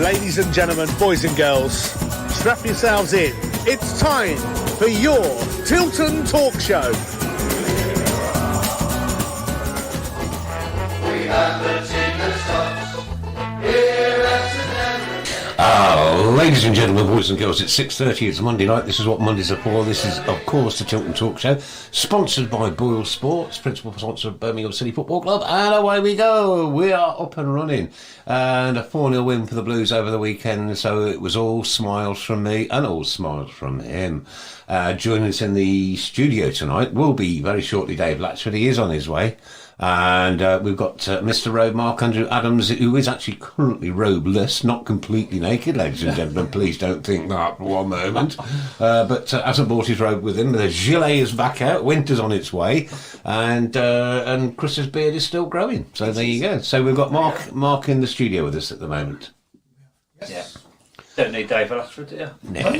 Ladies and gentlemen, boys and girls, strap yourselves in. It's time for your Tilton Talk Show. We have the cheapest tops here at ladies and gentlemen, boys and girls, it's 6:30, it's Monday night. This is what Mondays are for. This is, of course, the Tilton Talk Show, sponsored by Boyle Sports, principal sponsor of Birmingham City Football Club, and away we go. We are up and running. And a 4-0 win for the Blues over the weekend, so it was all smiles from me and all smiles from him. Joining us in the studio tonight will be very shortly Dave Latchford. He is on his way. And we've got Mr. Robe, Mark Andrew Adams, who is actually currently robeless, not completely naked, ladies and gentlemen. Please don't think that for one moment. But hasn't brought his robe with him. The gilet is back out. Winter's on its way. And Chris's beard is still growing. So there you go. So we've got Mark in the studio with us at the moment. Yeah. Don't need Dave Latchford, do you? No.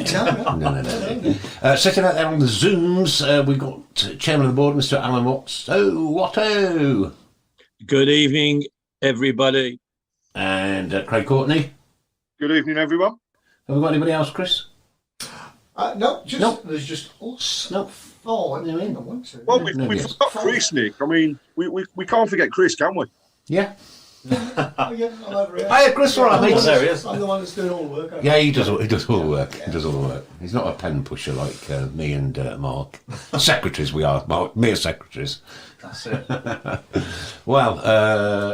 Sitting out there on the Zooms, we've got Chairman of the Board, Mr. Alan Watts. Watto. Good evening, everybody. And Craig Courtney. Good evening, everyone. Have we got anybody else, Chris? No. There's just us. No. Four. I want to. Well, we've got Chris, Nick. I mean, we can't forget Chris, can we? Yeah. Oh, yeah, I'm over here. Hi, Chris, all right, mate. There he is. I'm the one that's doing all the work. Yeah, he does all the work. He does all the work. He's not a pen pusher like me and Mark. Secretaries we are, Mark. Mere secretaries. That's it. Well,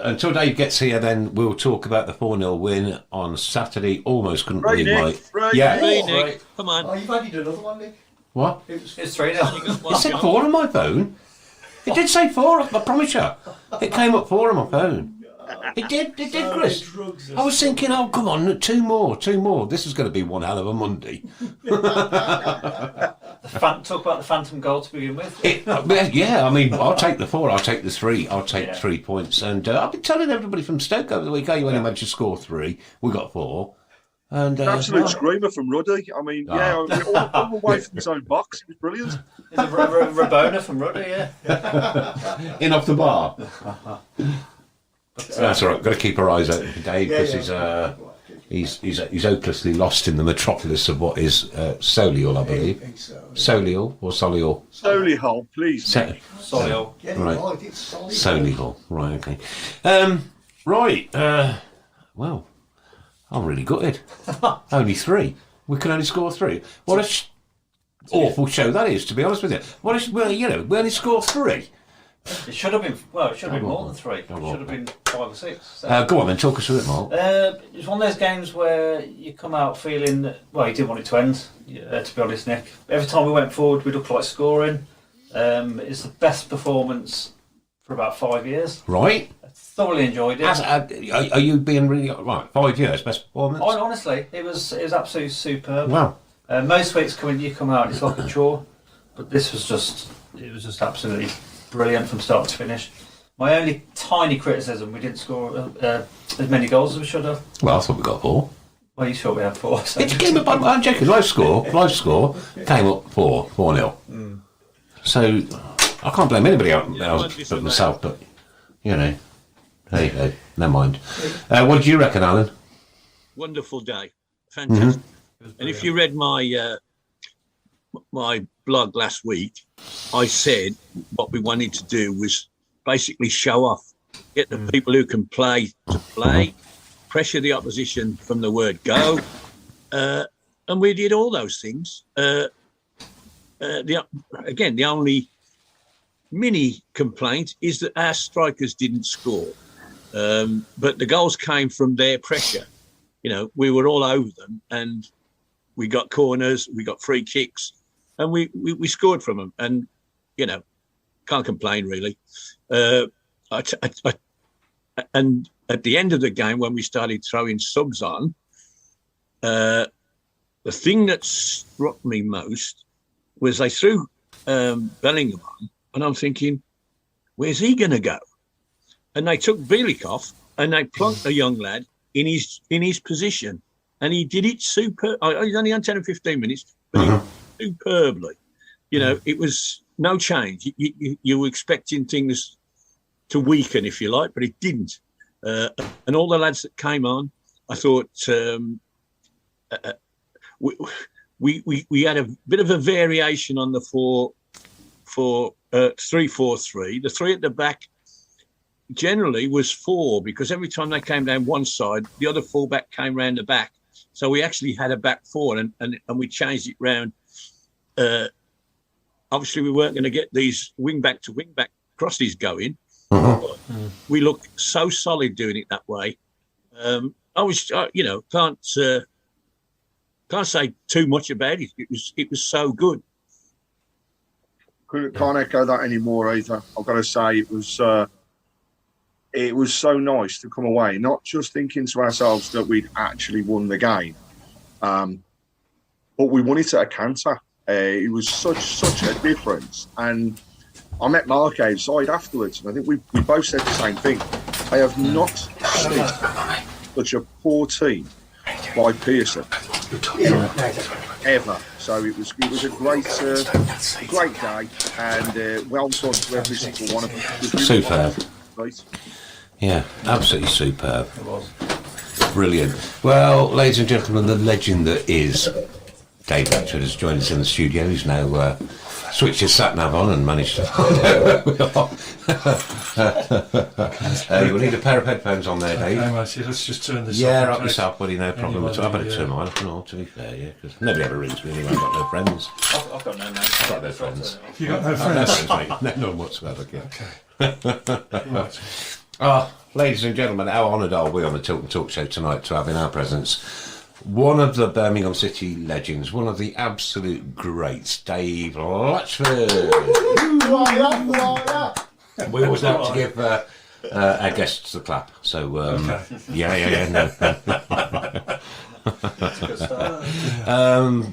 until Dave gets here, then we'll talk about the 4-0 win on Saturday. Almost couldn't believe Nick. Nick. Come on. Oh, you've added another one, Nick. What? It's 3-0. It said 4 on my phone. It did say 4, I promise you. It came up 4 on my phone. It did, Chris. I was thinking, oh, come on, two more. This is going to be one hell of a Monday. Talk about the phantom goal to begin with. Yeah, I mean, I'll take the 4, I'll take the 3, I'll take 3 points. And I've been telling everybody from Stoke over the week, you only managed to score 3, we got 4. And an absolute screamer from Ruddy. I mean, all the way from his own box. It was brilliant. It's a Rabona from Ruddy, yeah. In off the bar. That's all right. Got to keep our eyes open for Dave because he's hopelessly lost in the metropolis of what is Solihull, I believe. Solihull or Solihull? Solihull, please. Solihull. Right. Solihull. Right. Okay. Right. Well, I'm really gutted. Only 3. We can only score 3. What a awful show that is, to be honest with you. We only scored 3. It should have been. Well, it should have been more than 3. It should have been 5 or 6. So. Go on then, talk us through it, Mark. It's one of those games where you come out feeling that, well, you didn't want it to end. To be honest, Nick. Every time we went forward, we looked like scoring. It's the best performance for about 5 years. Right. I thoroughly enjoyed it. Are you being really right? 5 years, best performance. Honestly, it was absolutely superb. Wow. Most weeks you come out, it's like a chore, but this was just absolutely brilliant from start to finish. My only tiny criticism, we didn't score as many goals as we should have. Well, I thought we got 4. Well, you thought we had 4. So it came up, I'm joking, live score, came up 4-0. So, I can't blame anybody else but myself, but, hey, never mind. What do you reckon, Alan? Wonderful day. Fantastic. And if you read my my blog last week, I said what we wanted to do was basically show off, get the people who can play to play, pressure the opposition from the word go, and we did all those things. The only mini complaint is that our strikers didn't score, but the goals came from their pressure. We were all over them, and we got corners, we got free kicks, and we scored from them, and can't complain really. And at the end of the game, when we started throwing subs on, the thing that struck me most was they threw Bellingham on, and I'm thinking, where's he going to go? And they took Bielikov and they plunked a young lad in his position, and he did it superb. He's only on 10 or 15 minutes, but he did it superbly. It was no change. You were expecting things to weaken, if you like, but it didn't. And all the lads that came on, I thought we had a bit of a variation on the 3-4-3. The three at the back generally was four, because every time they came down one side, the other fullback came round the back. So we actually had a back four, and we changed it round. Obviously, we weren't going to get these wing back to wing back crosses going. We looked so solid doing it that way. I was, can't say too much about it. It was so good. Can't echo that anymore either. I've got to say it was so nice to come away, not just thinking to ourselves that we'd actually won the game, but we won it at a canter. It was such a difference. And I met Mark outside afterwards, and I think we both said the same thing. I have not seen such a poor team by Pearson ever. So it was a great day, and well done to every single one of them. Superb. Right. Yeah, absolutely superb. It was. Brilliant. Well, ladies and gentlemen, the legend that is Dave Latchford has joined us in the studio. He's now switched his sat-nav on and managed to... You'll need a pair of headphones on there, Dave. Okay, mate, let's just turn this Yeah, off. up yourself, buddy, no problem at all. I better turn mine off and all, to be fair, yeah, because nobody ever rings me anyway. I've got no friends. I've got no name. I've got no friends. You got no No friends? friends, mate. No one whatsoever, yeah. Okay. Right. Ladies and gentlemen, how honoured are we on the Tilton Talk Show tonight to have in our presence one of the Birmingham City legends, one of the absolute greats, Dave Latchford. We always like to give our guests the clap, so no.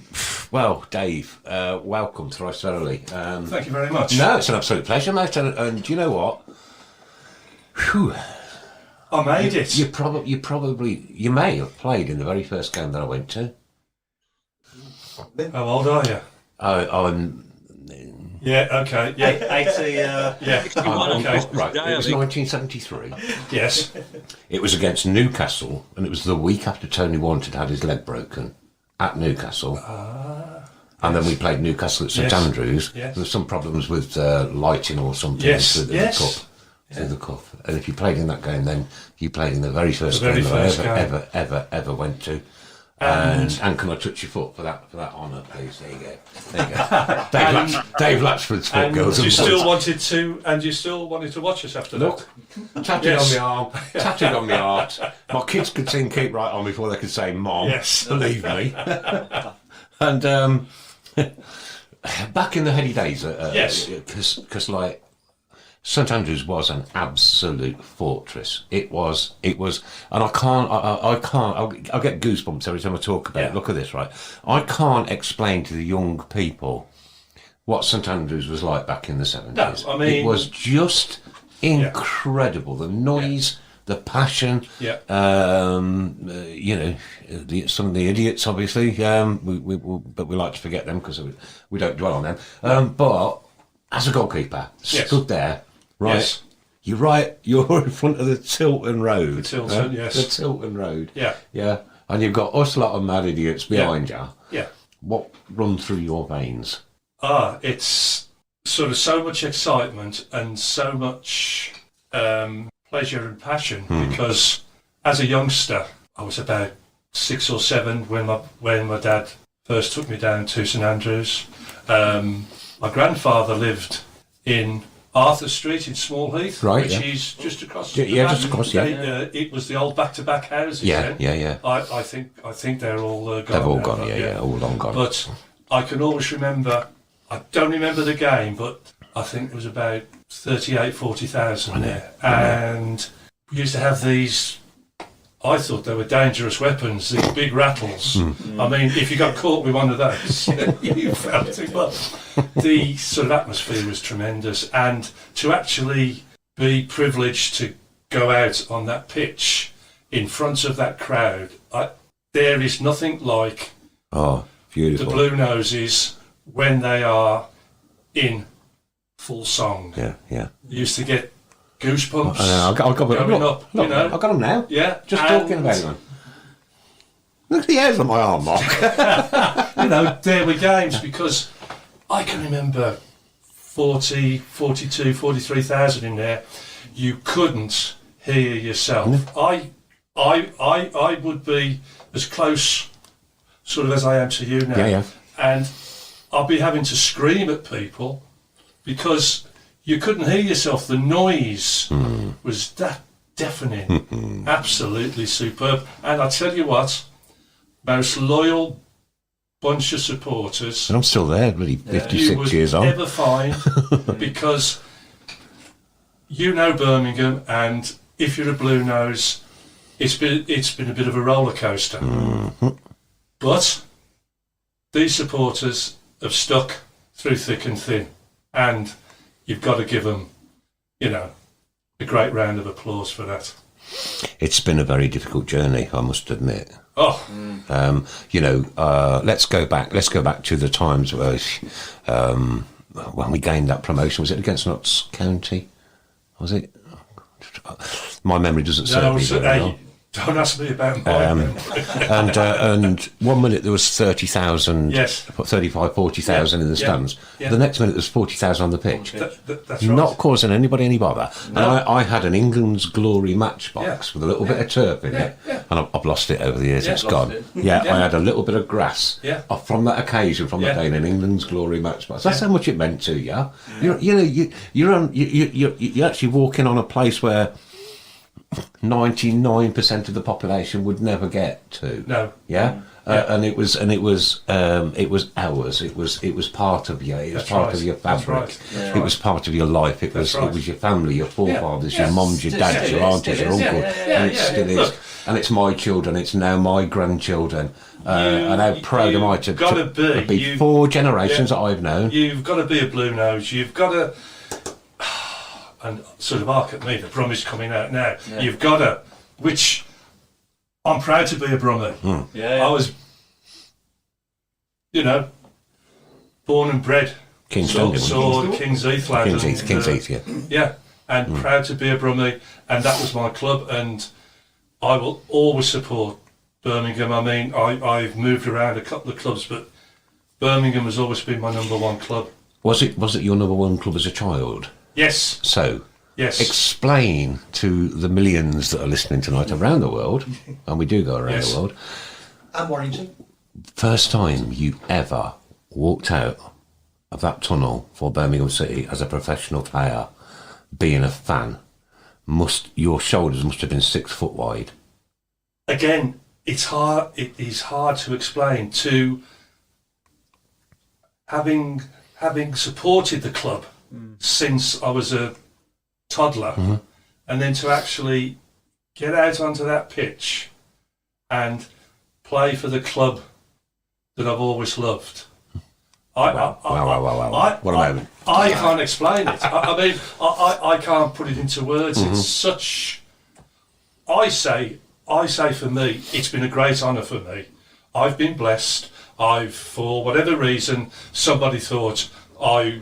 Well, Dave, welcome thrice thoroughly. Thank you very much. No, it's an absolute pleasure, mate, and do you know what? Whew. I made it. You may have played in the very first game that I went to. How old are you? I'm Yeah, okay. Yeah. 80. Yeah. okay. Right. Day, It was I think. 1973. Yes. It was against Newcastle, and it was the week after Tony Wanted had his leg broken at Newcastle. And then we played Newcastle at St Andrews. Yes. There were some problems with lighting or something Yes. through the cup. Through the cup. And if you played in that game, then you played in the very first very game first that I game. ever went to. And can I touch your foot for that honour, please? There you go. Dave Latchford's foot, And girls. you still wanted to watch us after Look, tattooed Yes. on my arm, tattooed on my heart. My kids could sing "Keep Right On" before they could say "Mom." Yes. Believe me. And back in the heady days, Yes. because like St Andrews was an absolute fortress. It was, and I can't. I'll get goosebumps every time I talk about it. Look at this, right? I can't explain to the young people what St Andrews was like back in the 70s. No, I mean- it was just incredible. The noise, the passion. Yeah. Some of the idiots, obviously. But we like to forget them because we don't dwell on them. But as a goalkeeper, stood there, right? Yes. You're right. You're in front of the Tilton Road. The Tilton, yes. The Tilton Road. Yeah. Yeah. And you've got us lot of mad idiots behind you. Yeah. What run through your veins? It's sort of so much excitement and so much pleasure and passion because as a youngster, I was about 6 or 7 when my dad first took me down to St Andrews. My grandfather lived in Arthur Street in Smallheath, which is just across. Just across. Yeah. It was the old back-to-back houses. Yeah. then. Yeah. I think they're all gone. They've all now, gone. but Yeah. All long gone. But I can always remember. I don't remember the game, but I think it was about 40,000 there, and we used to have these. I thought they were dangerous weapons, these big rattles. I mean, if you got caught with one of those, you felt it. But the sort of atmosphere was tremendous, and to actually be privileged to go out on that pitch in front of that crowd, there is nothing like beautiful. the Blue Noses when they are in full song. Yeah. You used to get goosebumps. I got going up, I got them now. Yeah, Just and talking about them. Look at the hairs on my arm, Mark. there were games because I can remember 40, 42, 43,000 in there. You couldn't hear yourself. I would be as close sort of as I am to you now. Yeah. And I'll be having to scream at people because you couldn't hear yourself. The noise was that deafening. Absolutely superb. And I tell you what, most loyal bunch of supporters And I'm still there, really, 56 years you on. would ever find, because you know Birmingham, and if you're a Blue Nose, it's been a bit of a roller coaster. But these supporters have stuck through thick and thin, and you've got to give them, a great round of applause for that. It's been a very difficult journey, I must admit. Oh, Let's go back to the times where when we gained that promotion. Was it against Notts County? Was it? My memory doesn't serve me very well. don't ask me about mine. And 1 minute there was 30,000, Yes. 35, 40,000 in the stands. Yeah. The next minute there was 40,000 on the pitch. That's right. Not causing anybody any bother. No. And I had an England's Glory matchbox with a little bit of turf in it. Yeah. And I've lost it over the years. Yeah, It's lost gone. it. Yeah, Yeah. I had a little bit of grass from that occasion, from that day in an England's Glory matchbox. That's how much it meant to you. You're actually walking on a place where 99% of the population would never get to. No. Yeah. And it was ours. It was part of you. It was That's part right. of your That's fabric. right. That's It was part of your life. It was right. it was your family, your forefathers, Yeah. your mums, your dads, your aunties, your uncle, and it still is. Look. And it's my children. It's now my grandchildren. And how proud am I to be 4 generations that I've known. You've got to be a Blue Nose. You've got to, and sort of arc at me, the Brummie's coming out now. Yeah. You've got to, which I'm proud to be a Brummie. I was, born and bred. Kingston, King's Heath lad. King's Heath, yeah. Yeah, and proud to be a Brummie, and that was my club, and I will always support Birmingham. I mean, I've moved around a couple of clubs, but Birmingham has always been my number one club. Was it your number one club as a child? Yes. So, Yes. explain to the millions that are listening tonight around the world, and we do go around Yes. the world, And Warrington. first time you ever walked out of that tunnel for Birmingham City as a professional player, being a fan, your shoulders must have been 6 foot wide. Again, it is hard to explain to having supported the club since I was a toddler, and then to actually get out onto that pitch and play for the club that I've always loved. Wow. What a moment. I can't explain it. I mean, I can't put it into words. It's such. I say for me, it's been a great honour for me. I've been blessed. For whatever reason, somebody thought I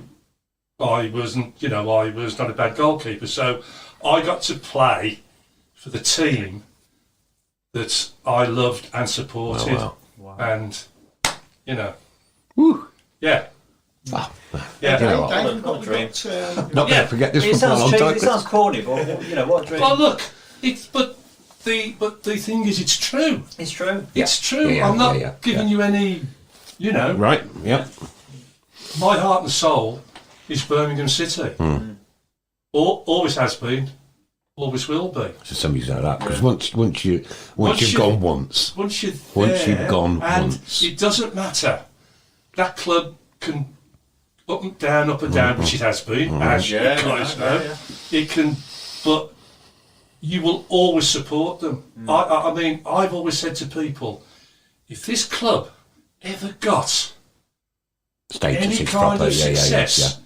wasn't, I was not a bad goalkeeper. So I got to play for the team that I loved and supported. Wow. And, Woo. yeah. Ah, Yeah. you know what? Dave, you've What a got dream. Not going to forget this It one for a sounds long cheesy, time. it sounds corny, but what a dream. Well, look, but the thing is, it's true. It's true. It's true. Yeah, I'm not yeah. giving you any, Right, yep. my heart and soul is Birmingham City. Always has been, always will be. So somebody's know that, because once you've gone once, Once you're Once there, you've gone and once. it doesn't matter. That club can up and down, which it has been, as you guys know. It can, but you will always support them. I mean, I've always said to people, if this club ever got status any is kind proper. of success,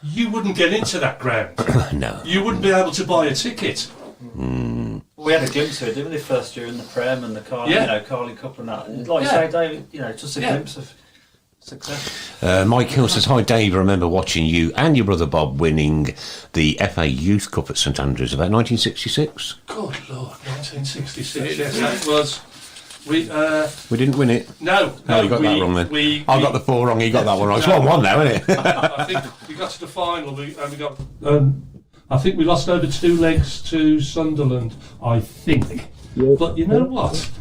you wouldn't get into that ground. No. You wouldn't be able to buy a ticket. We had a glimpse of it, didn't we, the first year in the Prem and the Carling, Carling Cup and that. Like you say, Dave, just a glimpse of success. Mike Hill says, hi Dave, I remember watching you and your brother Bob winning the FA Youth Cup at St Andrews about 1966. Good Lord, 1966. Yes, that was. We didn't win it. no, No, you got that wrong then. I got the 4 wrong. He got that one wrong. It's 1-1 now, isn't it? I think we got to the final. We got. I think we lost over 2 legs to Sunderland. I think. But you know what?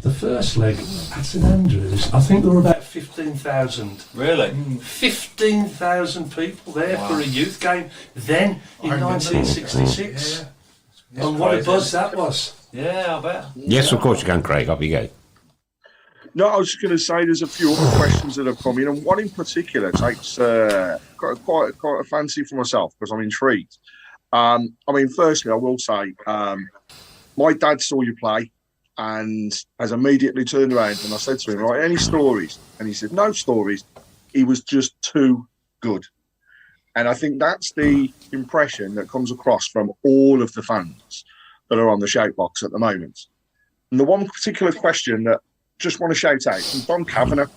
The first leg at St Andrews, I think there were about 15,000. Really? 15,000 people there for a youth game. Then in 1966. And what a buzz that was. Yeah, I bet. Yes, of course you can, Craig. Up you go. No, I was just going to say there's a few other questions that have come in, and one in particular takes quite a fancy for myself because I'm intrigued. I mean, firstly, I will say my dad saw you play and has immediately turned around, and I said to him, right, any stories? And he said, no stories. He was just too good. And I think that's the impression that comes across from all of the fans that are on the shout box at the moment. And the one particular question that just want to shout out from Don Kavanagh,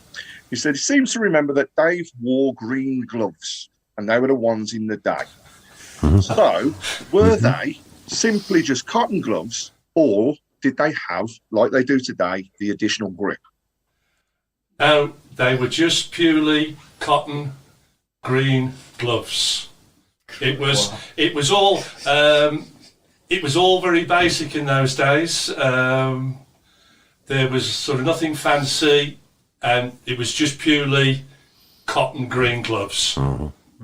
he said he seems to remember that Dave wore green gloves and they were the ones in the day. So were they simply just cotton gloves, or did they have, like they do today, the additional grip? No, they were just purely cotton green gloves. It was all very basic in those days. There was sort of nothing fancy, and it was just purely cotton green gloves.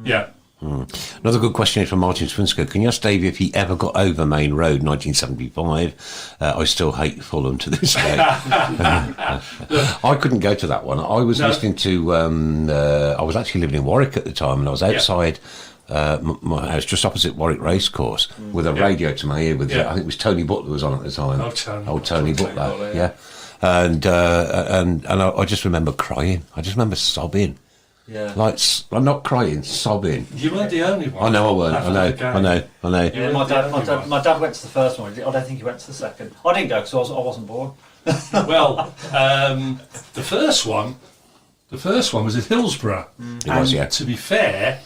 Yeah. Another good question is from Martin Swinsker. Can you ask Dave if he ever got over Main Road 1975? I still hate Fulham to this day. I couldn't go to that one. I was listening to, I was actually living in Warwick at the time, and I was outside my house just opposite Warwick Racecourse with a radio to my ear. With I think it was Tony Butler was on at the time. Old Tony Butler, yeah. And I just remember crying. I just remember sobbing. Yeah, like I'm not crying, sobbing. You weren't the only one. I know I weren't. I know. Yeah, my dad went to the first one. I don't think he went to the second. I didn't go because I wasn't born. Well, the first one was at Hillsborough. It was, yeah. To be fair,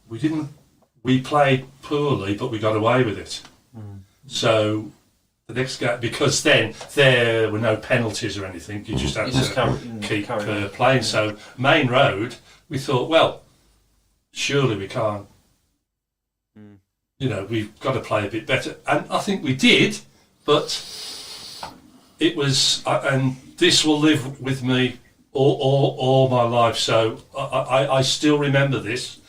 we played poorly, but we got away with it. So the next game, because then there were no penalties or anything, you just had to keep playing. So Main Road, we thought, well, surely we can't. You know, we've got to play a bit better, and I think we did. But it was, and this will live with me all my life. So I still remember this.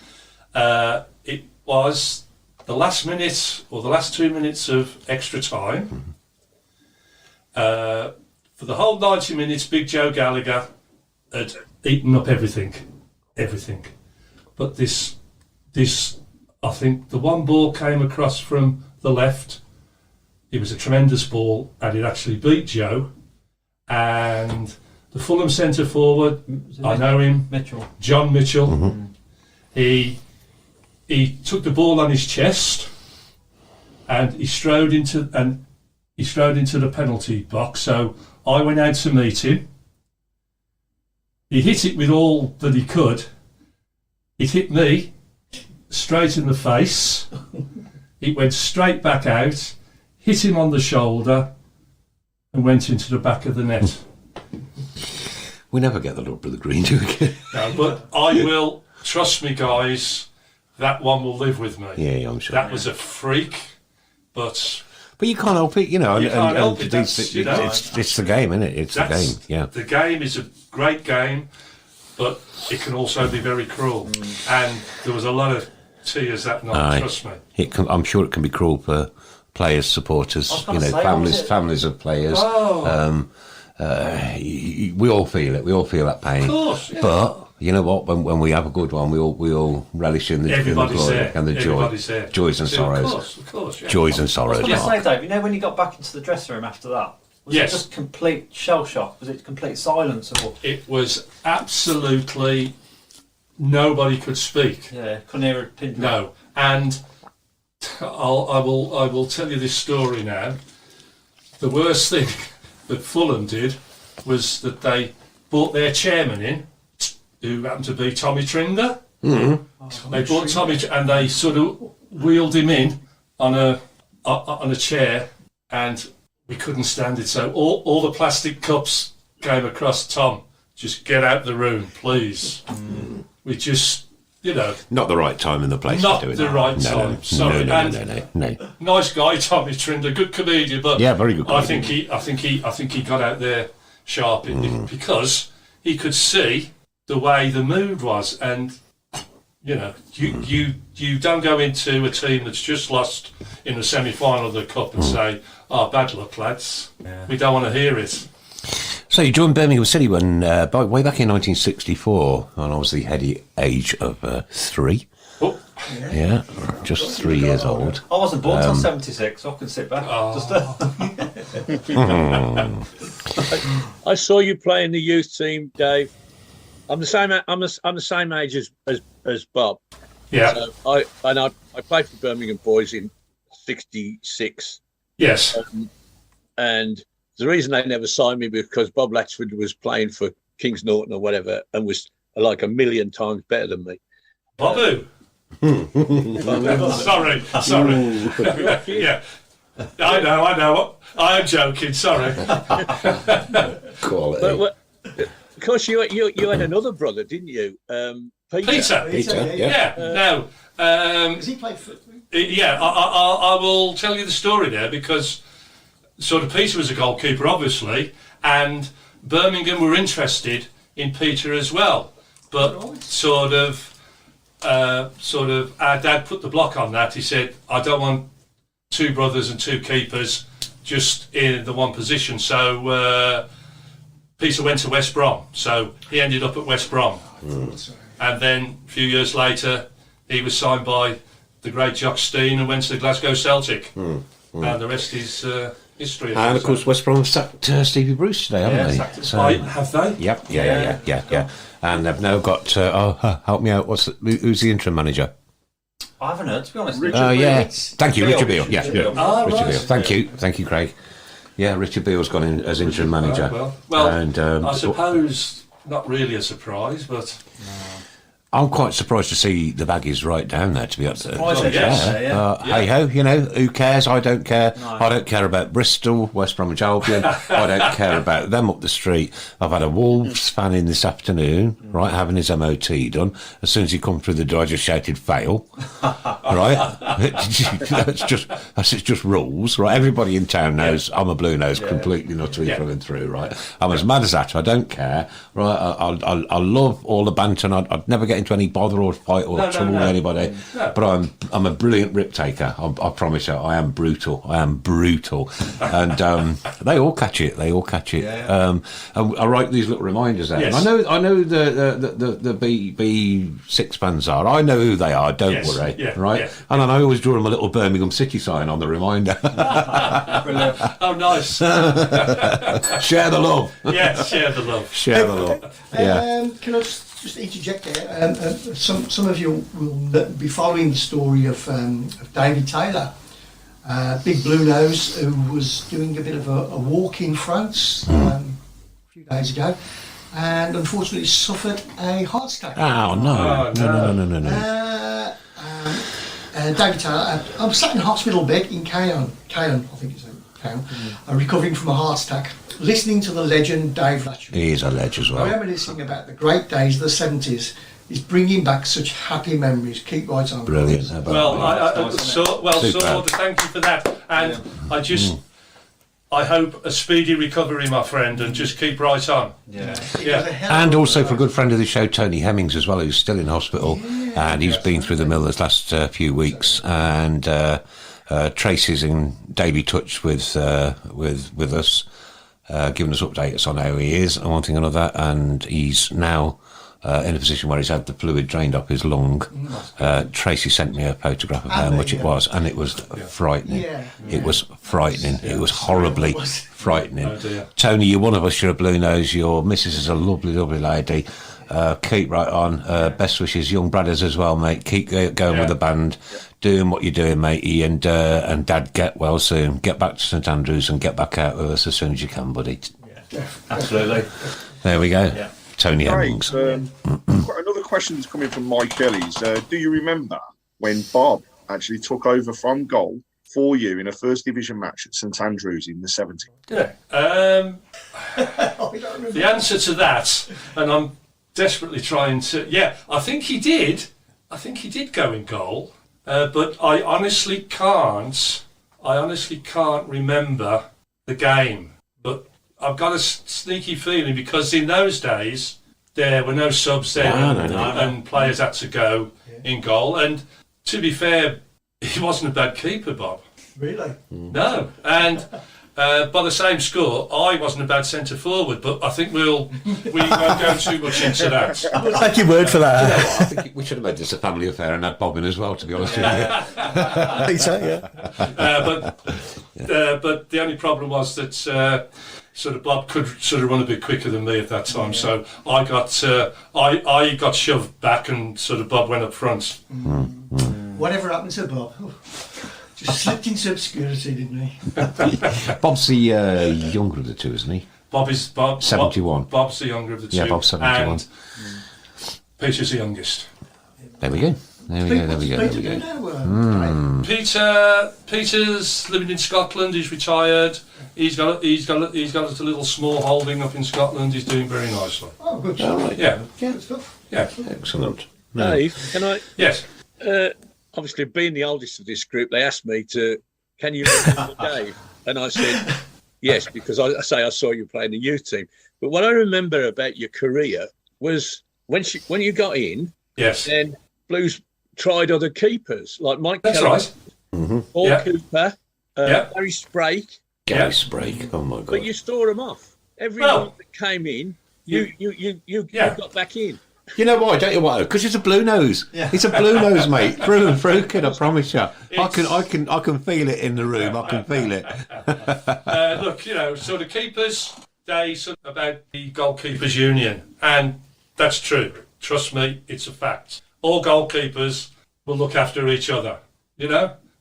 It was the last minute or the last 2 minutes of extra time. For the whole 90 minutes, Big Joe Gallagher had eaten up everything. But this, I think the one ball came across from the left. It was a tremendous ball, and it actually beat Joe. And the Fulham centre forward, I know him, John Mitchell. He took the ball on his chest, and he strode into the penalty box. So I went out to meet him. He hit it with all that he could. It hit me straight in the face. It went straight back out, hit him on the shoulder, and went into the back of the net. We never get the little brother green, do we? No, but I will, trust me, guys, that one will live with me. Yeah, I'm sure. That was a freak, but you can't help it, you know. You can't help it. It's the game, isn't it? It's the game, yeah. The game is a great game, but it can also be very cruel. And there was a lot of tears that night, trust me. I'm sure it can be cruel for players, supporters, families of players. We all feel it. We all feel that pain. Of course, yeah. But you know what? When we have a good one, we all relish in the glory and the joys and sorrows. Of course, yeah. Joys and sorrows. I was going to say, Dave, you know when you got back into the dressing room after that, was it just complete shell shock? Was it complete silence? Or? It was absolutely nobody could speak. Yeah, couldn't hear a pin drop. No, and I will tell you this story now. The worst thing that Fulham did was that they brought their chairman in, who happened to be Tommy Trinder. They brought Tommy, and they sort of wheeled him in on a chair, and we couldn't stand it. So all the plastic cups came across Tom. Just get out the room, please. We just, Not the right time and the place not to do it. the right time. Sorry. No. Nice guy, Tommy Trinder, good comedian, but Yeah, very good I comedian. think he got out there sharp because he could see the way the mood was, and you don't go into a team that's just lost in the semi-final of the cup and say, "Oh, bad luck, lads." Yeah. We don't want to hear it. So you joined Birmingham City when way back in 1964, when I was the heady age of 3. Oh. Yeah, just 3 years old. I wasn't born till 76, so I can sit back. I saw you play in the youth team, Dave. I'm the same. I'm the same age as Bob. Yeah. So I played for Birmingham Boys in '66. Yes. And the reason they never signed me because Bob Latchford was playing for Kings Norton or whatever and was like 1,000,000 times better than me. Babu. Sorry. Yeah. I know. I'm joking. Sorry. Quality. But, of course, you had another brother, didn't you? Peter. Peter, Yeah. No. Has he played football? Yeah. I will tell you the story there because sort of Peter was a goalkeeper, obviously, and Birmingham were interested in Peter as well, but sort of our dad put the block on that. He said, "I don't want 2 brothers and 2 keepers just in the one position." So Peter went to West Brom, so he ended up at West Brom, and then a few years later he was signed by the great Jock Stein and went to Glasgow Celtic, and the rest is history. And of course, West Brom have sacked Stevie Bruce today, haven't they? Have they? Yep. Yeah. And they've now got. Help me out. Who's the interim manager? I haven't heard, to be honest. Thank you, Richard Beale. Yeah, Beale. Richard Beale. Thank you, Craig. Yeah, Richard Beale's gone in as interim manager. Well, and I suppose not really a surprise, but I'm quite surprised to see the Baggies right down there, to be honest. Hey ho, who cares? I don't care. No. I don't care about Bristol, West Bromwich Albion. I don't care about them up the street. I've had a Wolves fan in this afternoon, right, having his MOT done. As soon as he come through the door, I just shouted fail. Right? It's just rules, right? Everybody in town knows I'm a blue nose, completely nutty through and through, right? I'm as mad as that. I don't care, right? I love all the banter, and I'd never get into any bother or fight or trouble with anybody. No. But I'm a brilliant rip taker. I promise you, I am brutal. And they all catch it. And I write these little reminders out. Yes. And I know the B6 fans are. I know who they are. Don't worry, right? Yeah. And I always draw them a little Birmingham City sign on the reminder. Brilliant. Oh, nice. Share the love. Yeah, share the love. Share the love. Yeah. Can I just interject there? Some of you will be following the story of David Taylor, big blue nose, who was doing a bit of a walk in France a few days ago, and unfortunately suffered a heart attack. Oh no! David Taylor, I'm sat in a hospital bed in Caen, I think it's Caen, recovering from a heart attack, listening to the legend Dave Latchford. He is a legend as well. Reminiscing about the great days of the 70s. Is bringing back such happy memories. Keep right on. Brilliant. Thank you for that. And I hope a speedy recovery, my friend, and just keep right on. Yeah. And also for a good friend of the show, Tony Hemmings, as well, who's still in hospital, and he's been through the mill this last few weeks. And Tracy's in daily touch with us, giving us updates on how he is and one thing or another. And he's now in a position where he's had the fluid drained up his lung. Tracy sent me a photograph of how much it was, and it was frightening. It was frightening. It was horribly frightening. Oh dear. Tony, you're one of us. You're a blue nose. Your missus is a lovely, lovely lady. Keep right on. Best wishes, young brothers as well, mate. Keep going with the band. Doing what you're doing, matey, and Dad, get well soon. Get back to St Andrews and get back out with us as soon as you can, buddy. Yeah, absolutely. There we go. Yeah. Tony Hemmings. Another question is coming from Mike Ellis. Do you remember when Bob actually took over from goal for you in a first division match at St Andrews in the 70s? Yeah. The answer to that, and I'm desperately trying to. Yeah, I think he did. I think he did go in goal, but I honestly can't remember the game. But I've got a sneaky feeling because in those days there were no subs there, and players had to go in goal. And to be fair, he wasn't a bad keeper, Bob. Really? No, and by the same score, I wasn't a bad centre forward, but I think we won't go too much into that. We'll take your word for that. I think we should have made this a family affair and had Bob in as well, to be honest with you. I think so, yeah. But the only problem was that sort of Bob could sort of run a bit quicker than me at that time, so I got shoved back and sort of Bob went up front. Whatever happened to Bob? Just slipped into obscurity, didn't he? Bob's the younger of the two, isn't he? Bob 71. Bob's the younger of the two. Yeah, Bob's 71. And Peter's the youngest. There we go. Peter's living in Scotland. He's retired. He's got a little small holding up in Scotland. He's doing very nicely. Oh, good. Right. Yeah. Good stuff. Yeah. Excellent. Dave, can I? Yes. Obviously, being the oldest of this group, they asked me can you remember Dave? And I said, yes, because I saw you playing the youth team. But what I remember about your career was when you got in, yes, then Blues tried other keepers, like Mike That's Kelly, right. Paul Cooper, Gary Sprake. Gary Sprake, oh my God. But you store them off. Everyone that came in, you got back in. You know why? Don't you what? Because he's a blue nose. Yeah. He's a blue nose, mate. Through and through, kid. I promise you. I can feel it in the room. I can feel it. Look, so the keepers, they sort of about the goalkeepers union, and that's true. Trust me, it's a fact. All goalkeepers will look after each other.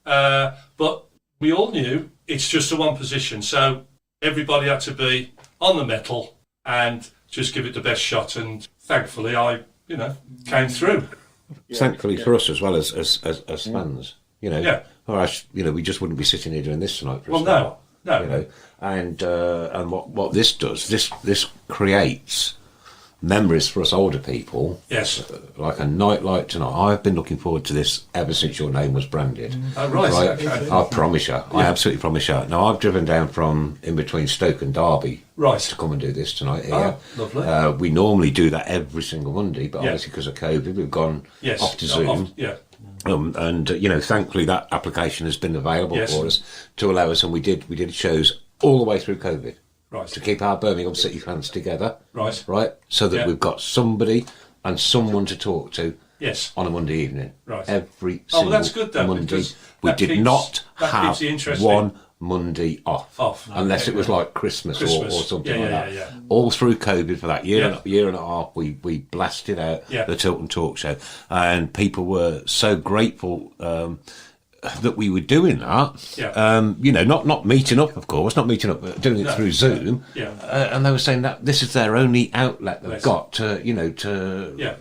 But we all knew it's just a one position, so everybody had to be on the mettle and just give it the best shot, and thankfully I came through. Thankfully for us as well as fans, or else, we just wouldn't be sitting here doing this tonight for a start. No. And what this does, this creates memories for us older people. Yes. Like a night like tonight. I've been looking forward to this ever since your name was branded. Oh, right. Okay. I promise you. I absolutely promise you. Now, I've driven down from in between Stoke and Derby to come and do this tonight here. Oh, lovely. We normally do that every single Monday, but obviously because of COVID, we've gone off to Zoom. Thankfully that application has been available for us to allow us, and we did shows all the way through COVID. Right. To keep our Birmingham City fans together. Right. So that we've got somebody and someone to talk to on a Monday evening. Right. Every single that's good then, Monday. We did not have one Monday off. Unless it was like Christmas. Or something like that. Yeah. All through COVID for that year and a half, we blasted out the Tilton Talk Show. And people were so grateful that we were doing that, not meeting up, of course, but doing it through Zoom. And they were saying that this is their only outlet they've got to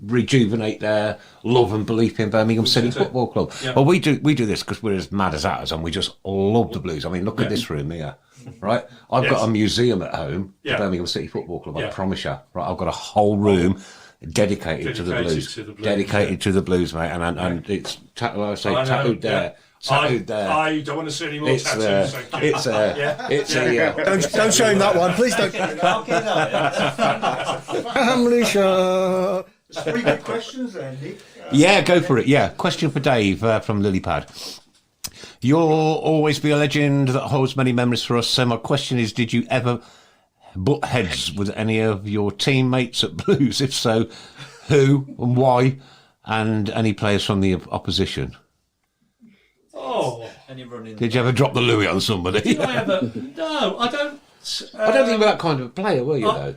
rejuvenate their love and belief in Birmingham City Football Club. Well, we do this because we're as mad as that, and we just love the Blues. I mean, look at this room here, right? I've got a museum at home, the Birmingham City Football Club. I promise you, right? I've got a whole room. Dedicated to the Blues, dedicated to the Blues, mate, and it's tattooed there. I don't want to see any more tattoos. Don't show him that one, please. Don't. Family show. There's 3 good questions there, Nick. Yeah, go for it. Yeah, question for Dave from Lilypad. You'll always be a legend that holds many memories for us. So my question is, did you ever butt heads with any of your teammates at Blues? If so, who and why? And any players from the opposition? Oh. Did you ever drop the Louis on somebody? Did I ever? No, I don't. I don't think you were that kind of a player, were you, though?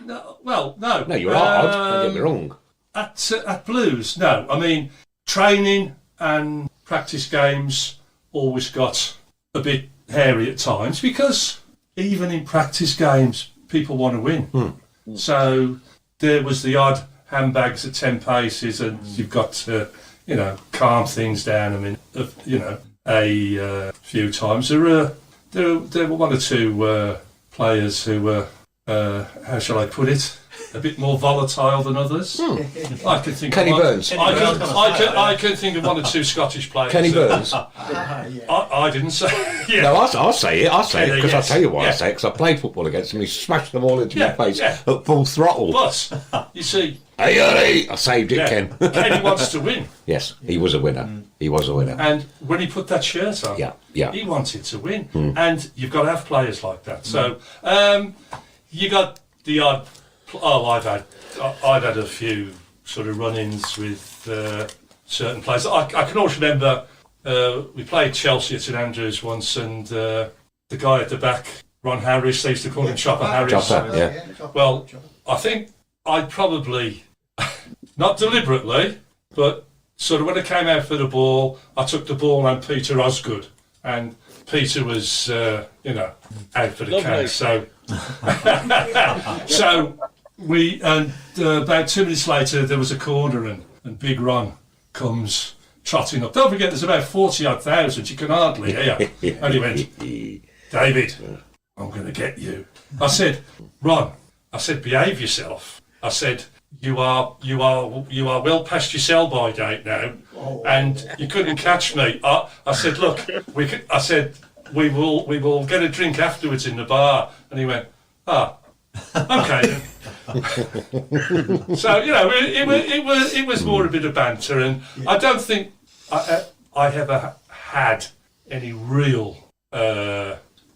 No, well, no. No, you were hard. Don't get me wrong. At Blues, no. I mean, training and practice games always got a bit hairy at times because even in practice games, people want to win. So there was the odd handbags at 10 paces, and you've got to, calm things down. I mean, a few times. There were one or two players who were, how shall I put it, a bit more volatile than others. I can think Kenny of Burns. I can think of one or two Scottish players. Kenny Burns. I didn't say. Yeah. No, I'll say it because Yes. I'll tell you why I Yeah. say it, because I played football against him. He smashed them all into Yeah, my face yeah. at full throttle. But you see, Hey, I saved it, yeah, Ken. Kenny wants to win, Yes, he was a winner. He was a winner. and when he put that shirt on, Yeah. he wanted to win, and you've got to have players like that. So you got the odd. I've had a few sort of run-ins with certain players. I can always remember we played Chelsea at St Andrews once, and the guy at the back, Ron Harris, they used to call him Chopper Harris. Chopper, yeah. Well, I think I probably, not deliberately, but sort of when I came out for the ball, I took the ball and Peter Osgood, and Peter was, out for the count. So, we, and about 2 minutes later, there was a corner, and Big Ron comes trotting up. Don't forget, there's about 40,000. You can hardly hear. And he went, David, I'm going to get you. I said, Ron, behave yourself. I said, you are well past your sell-by date now, and you couldn't catch me. I said, look, we will get a drink afterwards in the bar. And he went, okay then. So it was more a bit of banter, and I don't think I ever had any real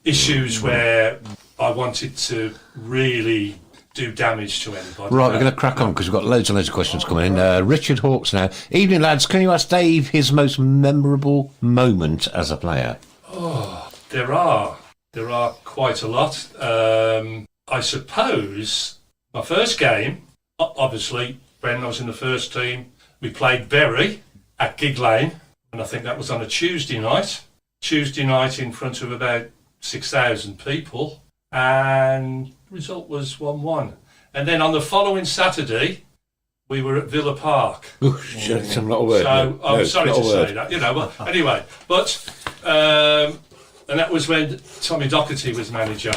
issues where I wanted to really do damage to anybody. Right, we're going to crack on because we've got loads and loads of questions coming in. Richard Hawkes now. Evening, lads. Can you ask Dave his most memorable moment as a player? Oh, there are quite a lot. I suppose my first game, obviously, when I was in the first team, we played Bury at Gig Lane, and I think that was on a Tuesday night in front of about 6,000 people, and the result was 1-1. And then on the following Saturday, we were at Villa Park. It's not a word. So I'm sorry to say that, but anyway, and that was when Tommy Docherty was manager.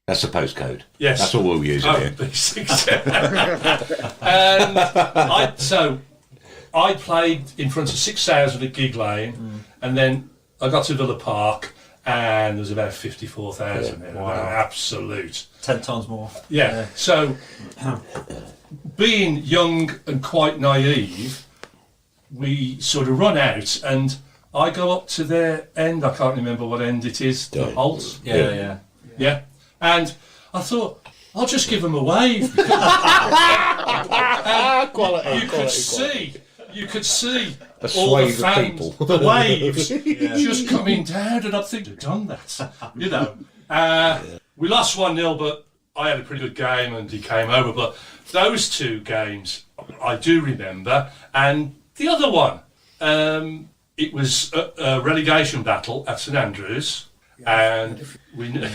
That's the postcode. Yes. That's all we'll use here. B6. And I played in front of 6,000 at Gig Lane, and then I got to Villa Park, and there was about 54,000 there. Wow. Absolute. 10 times more. Yeah. So, being young and quite naive, we sort of run out, and I go up to their end. I can't remember what end it is. The Holt. Yeah. And I thought, I'll just give them a wave. You could see all the fans, the waves just coming down, and I'm thinking, I've done that, We lost 1-0, but I had a pretty good game, and he came over. But those two games I do remember, and the other one, it was a relegation battle at St Andrews. And we needed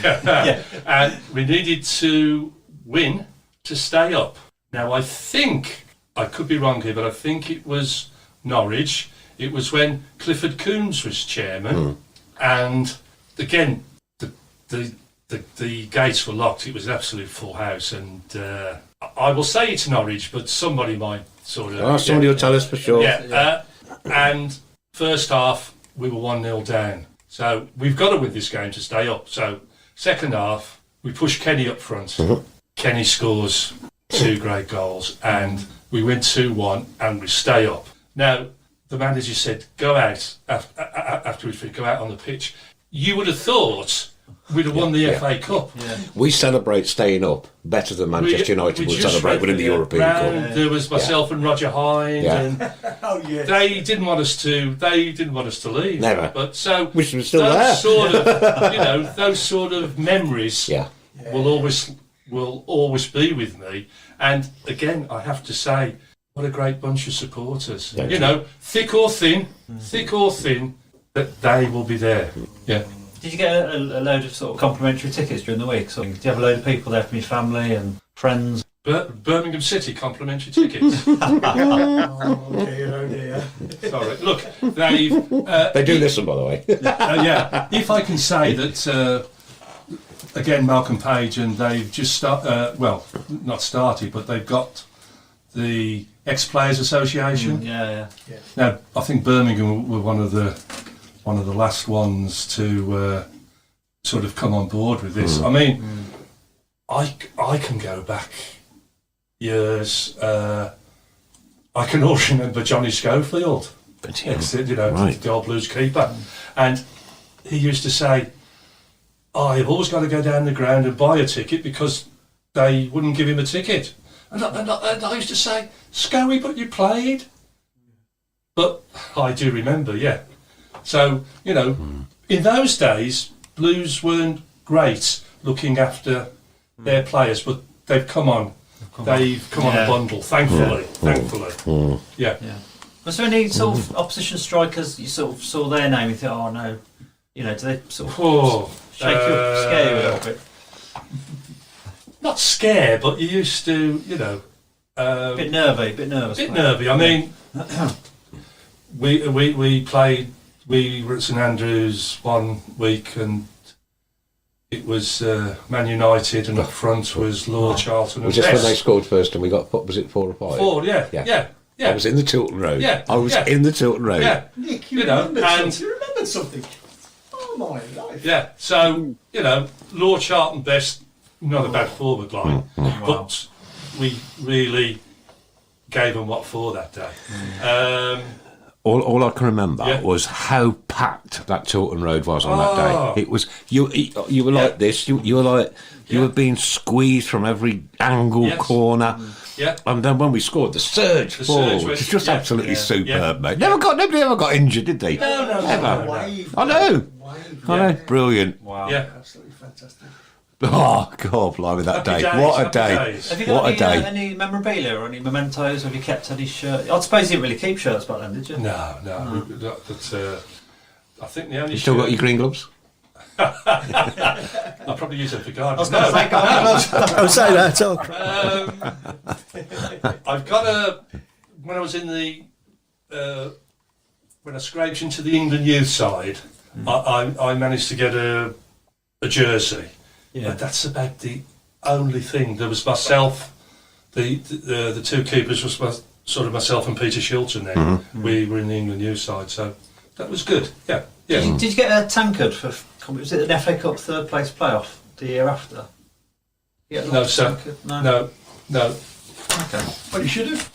to win to stay up. Now I think, I could be wrong here, but I think it was Norwich. It was when Clifford Coombs was chairman, and again the gates were locked. It was an absolute full house, and I will say it's Norwich, but somebody might sort of. Somebody will tell us for sure. And first half we were 1-0 down. So we've got to win this game to stay up. So second half, we push Kenny up front. Kenny scores 2 great goals, and we win 2-1, and we stay up. Now, the manager said, go out after we go out on the pitch. You would have thought we'd have won the FA Cup. Yeah. We celebrate staying up better than Manchester United would celebrate winning the European Cup. There was myself and Roger Hind, and they didn't want us to. They didn't want us to leave. Never. But so which was still those there. those sort of memories will always be with me. And again, I have to say, what a great bunch of supporters. Thick or thin, that they will be there. Yeah. Did you get a load of sort of complimentary tickets during the week? So, did you have a load of people there from your family and friends? Birmingham City complimentary tickets. Oh dear, oh dear. Sorry. Look, they've... They do listen, by the way. yeah. If I can say that, again, Malcolm Page, and they've just not started, but they've got the Ex-Players Association. Yeah. Now, I think Birmingham were one of the last ones to sort of come on board with this. I mean, I can go back years. I can also remember Johnny Schofield, the old Blues keeper, and he used to say, "You've always got to go down the ground and buy a ticket because they wouldn't give him a ticket." And I used to say, "Scoey, but you played." But I do remember, yeah. So, in those days, Blues weren't great looking after their players, but they've come on. They've come on a bundle, thankfully. Yeah. Was there any sort of opposition strikers you sort of saw their name and thought, oh no, do they sort of shake you up, scare you a little bit? Not scare, but you used to, bit nervous. Bit nervy. I mean, we were at St Andrews one week and it was Man United, and up front was Lord Charlton. Was this when they scored first and we got, what was it, 4 or 5? 4, yeah. I was in the Tilton Road. Yeah. I was in the Tilton Road. Yeah. Nick, you remembered something. Oh my life. Yeah, so, Lord Charlton best, not a bad forward line, but we really gave them what for that day. All I can remember was how packed that Tilton Road was on that day. It was you were like this. You were like you were being squeezed from every angle, corner. Yeah. And then when we scored, the surge forward was just absolutely superb, mate. Nobody ever got injured, did they? No. I know. Brilliant. Wow. Yeah. Absolutely fantastic. Oh God, blimey, that day! What a day! Have you got any memorabilia or any mementos? Have you kept any shirt? I suppose you didn't really keep shirts back then, did you? No. But, I think the only. You still got your green gloves? I'll probably use them for gardening. I was going to say gloves. Don't say that. I've got when I was in the when I scraped into the England youth side, I managed to get a jersey. Yeah. But that's about the only thing. There was myself, the 2 keepers was sort of myself and Peter Shilton then. We were in the England youth side, so that was good. Yeah. Did you get a tankard for? Was it an FA Cup 3rd place playoff the year after? No, sir. No. Okay. But you should have.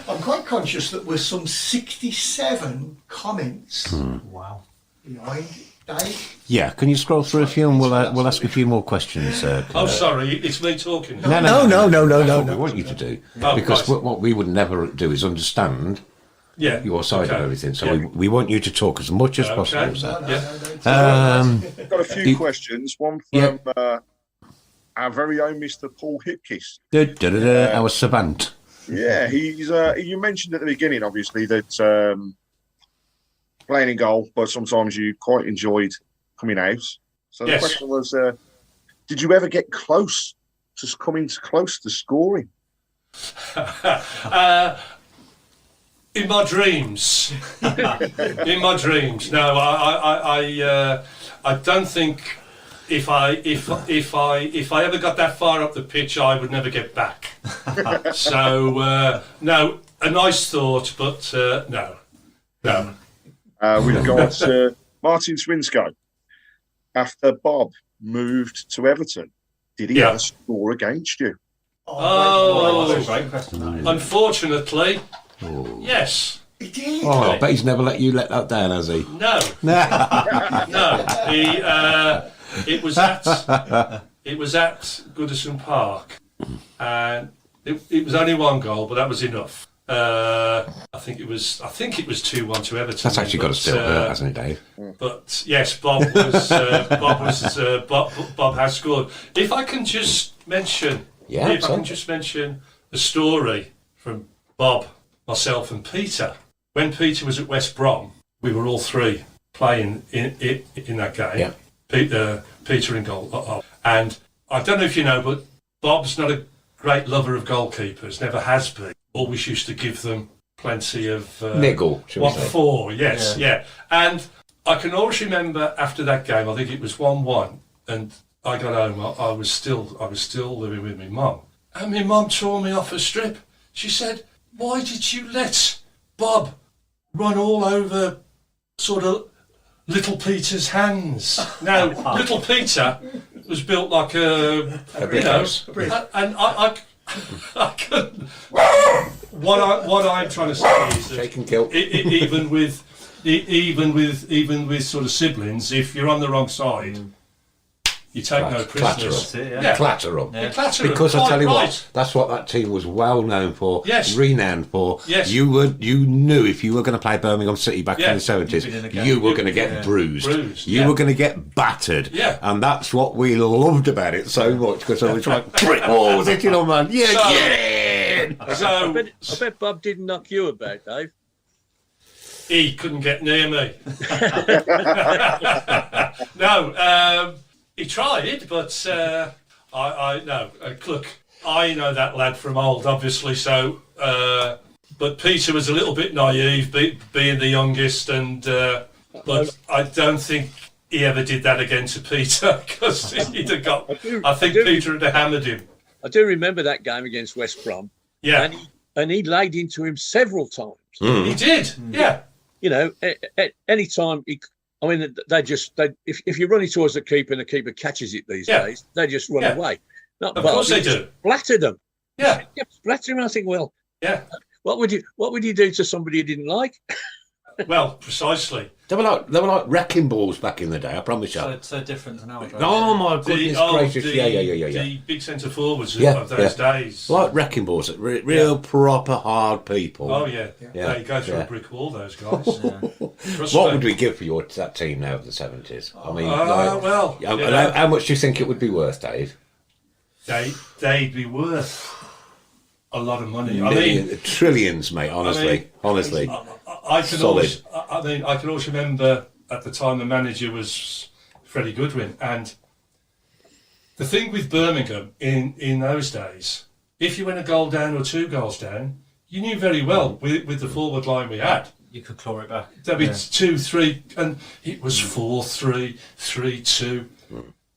I'm quite conscious that we're some 67 comments. Wow. Behind Dave. Yeah, can you scroll through a few and we'll ask a few more questions? Sorry, it's me talking. No. That's what we want you to do, because what we would never do is understand your side of everything. So we want you to talk as much as possible, sir. I've got a few questions. One from our very own Mr. Paul Hipkiss. Our savant. Yeah, he's. You mentioned at the beginning, obviously, that playing in goal, but sometimes you quite enjoyed coming out. So the question was, did you ever get close to close to scoring? In my dreams. In my dreams. No, I don't think if I ever got that far up the pitch, I would never get back. So no, a nice thought, but no. We've got Martin Swinscoe. After Bob moved to Everton, did he ever score against you? That's a great question. Unfortunately, yes. He did. Oh, I bet he's never let that down, has he? No. No. It was at Goodison Park, and it was only 1 goal, but that was enough. I think it was 2-1 to Everton. That's actually got to still hurt, hasn't it, Dave? But yes, Bob has scored. If I can just mention, a story from Bob, myself, and Peter. When Peter was at West Brom, we were all 3 playing in that game. Yeah. Peter in goal, and I don't know if you know, but Bob's not a great lover of goalkeepers, never has been. Always used to give them plenty of... niggle, shall we what say. for, yes, yeah. And I can always remember after that game, I think it was 1-1, and I got home, I was still living with my mum. And my mum tore me off a strip. She said, why did you let Bob run all over sort of Little Peter's hands? Now, Little Peter was built like a brick. and I couldn't. What I'm trying to say is that Shake and kill. even with sort of siblings, if you're on the wrong side, you take no prisoners. Clatter them. You clatter 'em. Because I tell you Right. what, that's what that team was well known for, Yes. renowned for. Yes. You knew if you were going to play Birmingham City back Yeah. in the 70s, You'd be in a game. you were going to get bruised. You yeah. were going to get battered. Yeah. And that's what we loved about it so much, because I was like, brick walls, you know, man. Yeah, So- get in! So I bet Bob didn't knock you about, Dave. he couldn't get near me. No, he tried, but I no. Look, I know that lad from old, obviously. So, but Peter was a little bit naive, being the youngest, and but I don't think he ever did that again to Peter, because he'd have got. I think Peter would have hammered him. I do remember that game against West Brom. Yeah, And he laid into him several times. he did. Yeah, You know, at any time, I mean, if you run it towards the keeper and the keeper catches it these days, they just run away. Not of Bob, course he they just do. Splattered them. Yeah, Splattered him. I think, well, yeah. what would you do to somebody you didn't like? Well, precisely. They were like wrecking balls back in the day, I promise you. So different to nowadays. Oh my goodness gracious! Yeah. The big centre forwards Yeah, of those days. Like wrecking balls, real proper hard people. Oh yeah. Yeah, They go through yeah. a brick wall, those guys. Trust What me. would we give for that team now of the 70s? I mean, well, how, you know, how much do you think it would be worth, Dave? they'd be worth a lot of money. I mean, Trillions, mate. Honestly, honestly. I can Solid. always. I can always remember at the time the manager was Freddie Goodwin, and the thing with Birmingham in those days, if you went a goal down or 2 goals down, you knew very well with the forward line we had. You could claw it back. There'd be 2-3, and it was 4-3, 3-2.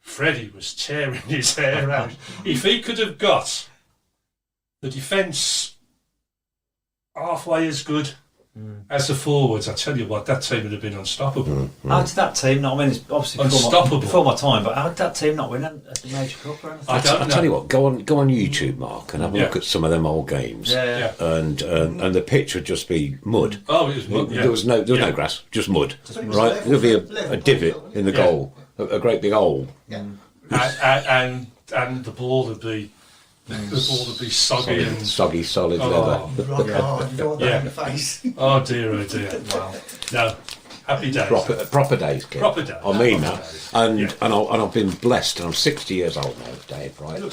Freddie was tearing his hair out. If he could have got the defence halfway as good as the forwards, I tell you what, that team would have been unstoppable. How did that team not win? It's obviously Unstoppable. before my time, but how did that team not win at the Major Cup or anything? I don't I'll know. tell you what, go on YouTube, Mark, and have a Yeah. look at some of them old games. Yeah. And the pitch would just be mud. Oh, it was mud, yeah. There was no Yeah. grass, just mud. Just Right? level, There'll be level, a divot in the Yeah. goal, a great big hole. Yeah. And the ball would be soggy and Soggy, solid Oh. leather. Rock hard, you don't want that Yeah. in the face. oh dear. Wow. No, happy days. Proper days, kid. Proper days. I mean Proper that. days. And, Yeah. and I've been blessed, and I'm 60 years old now, Dave, right? And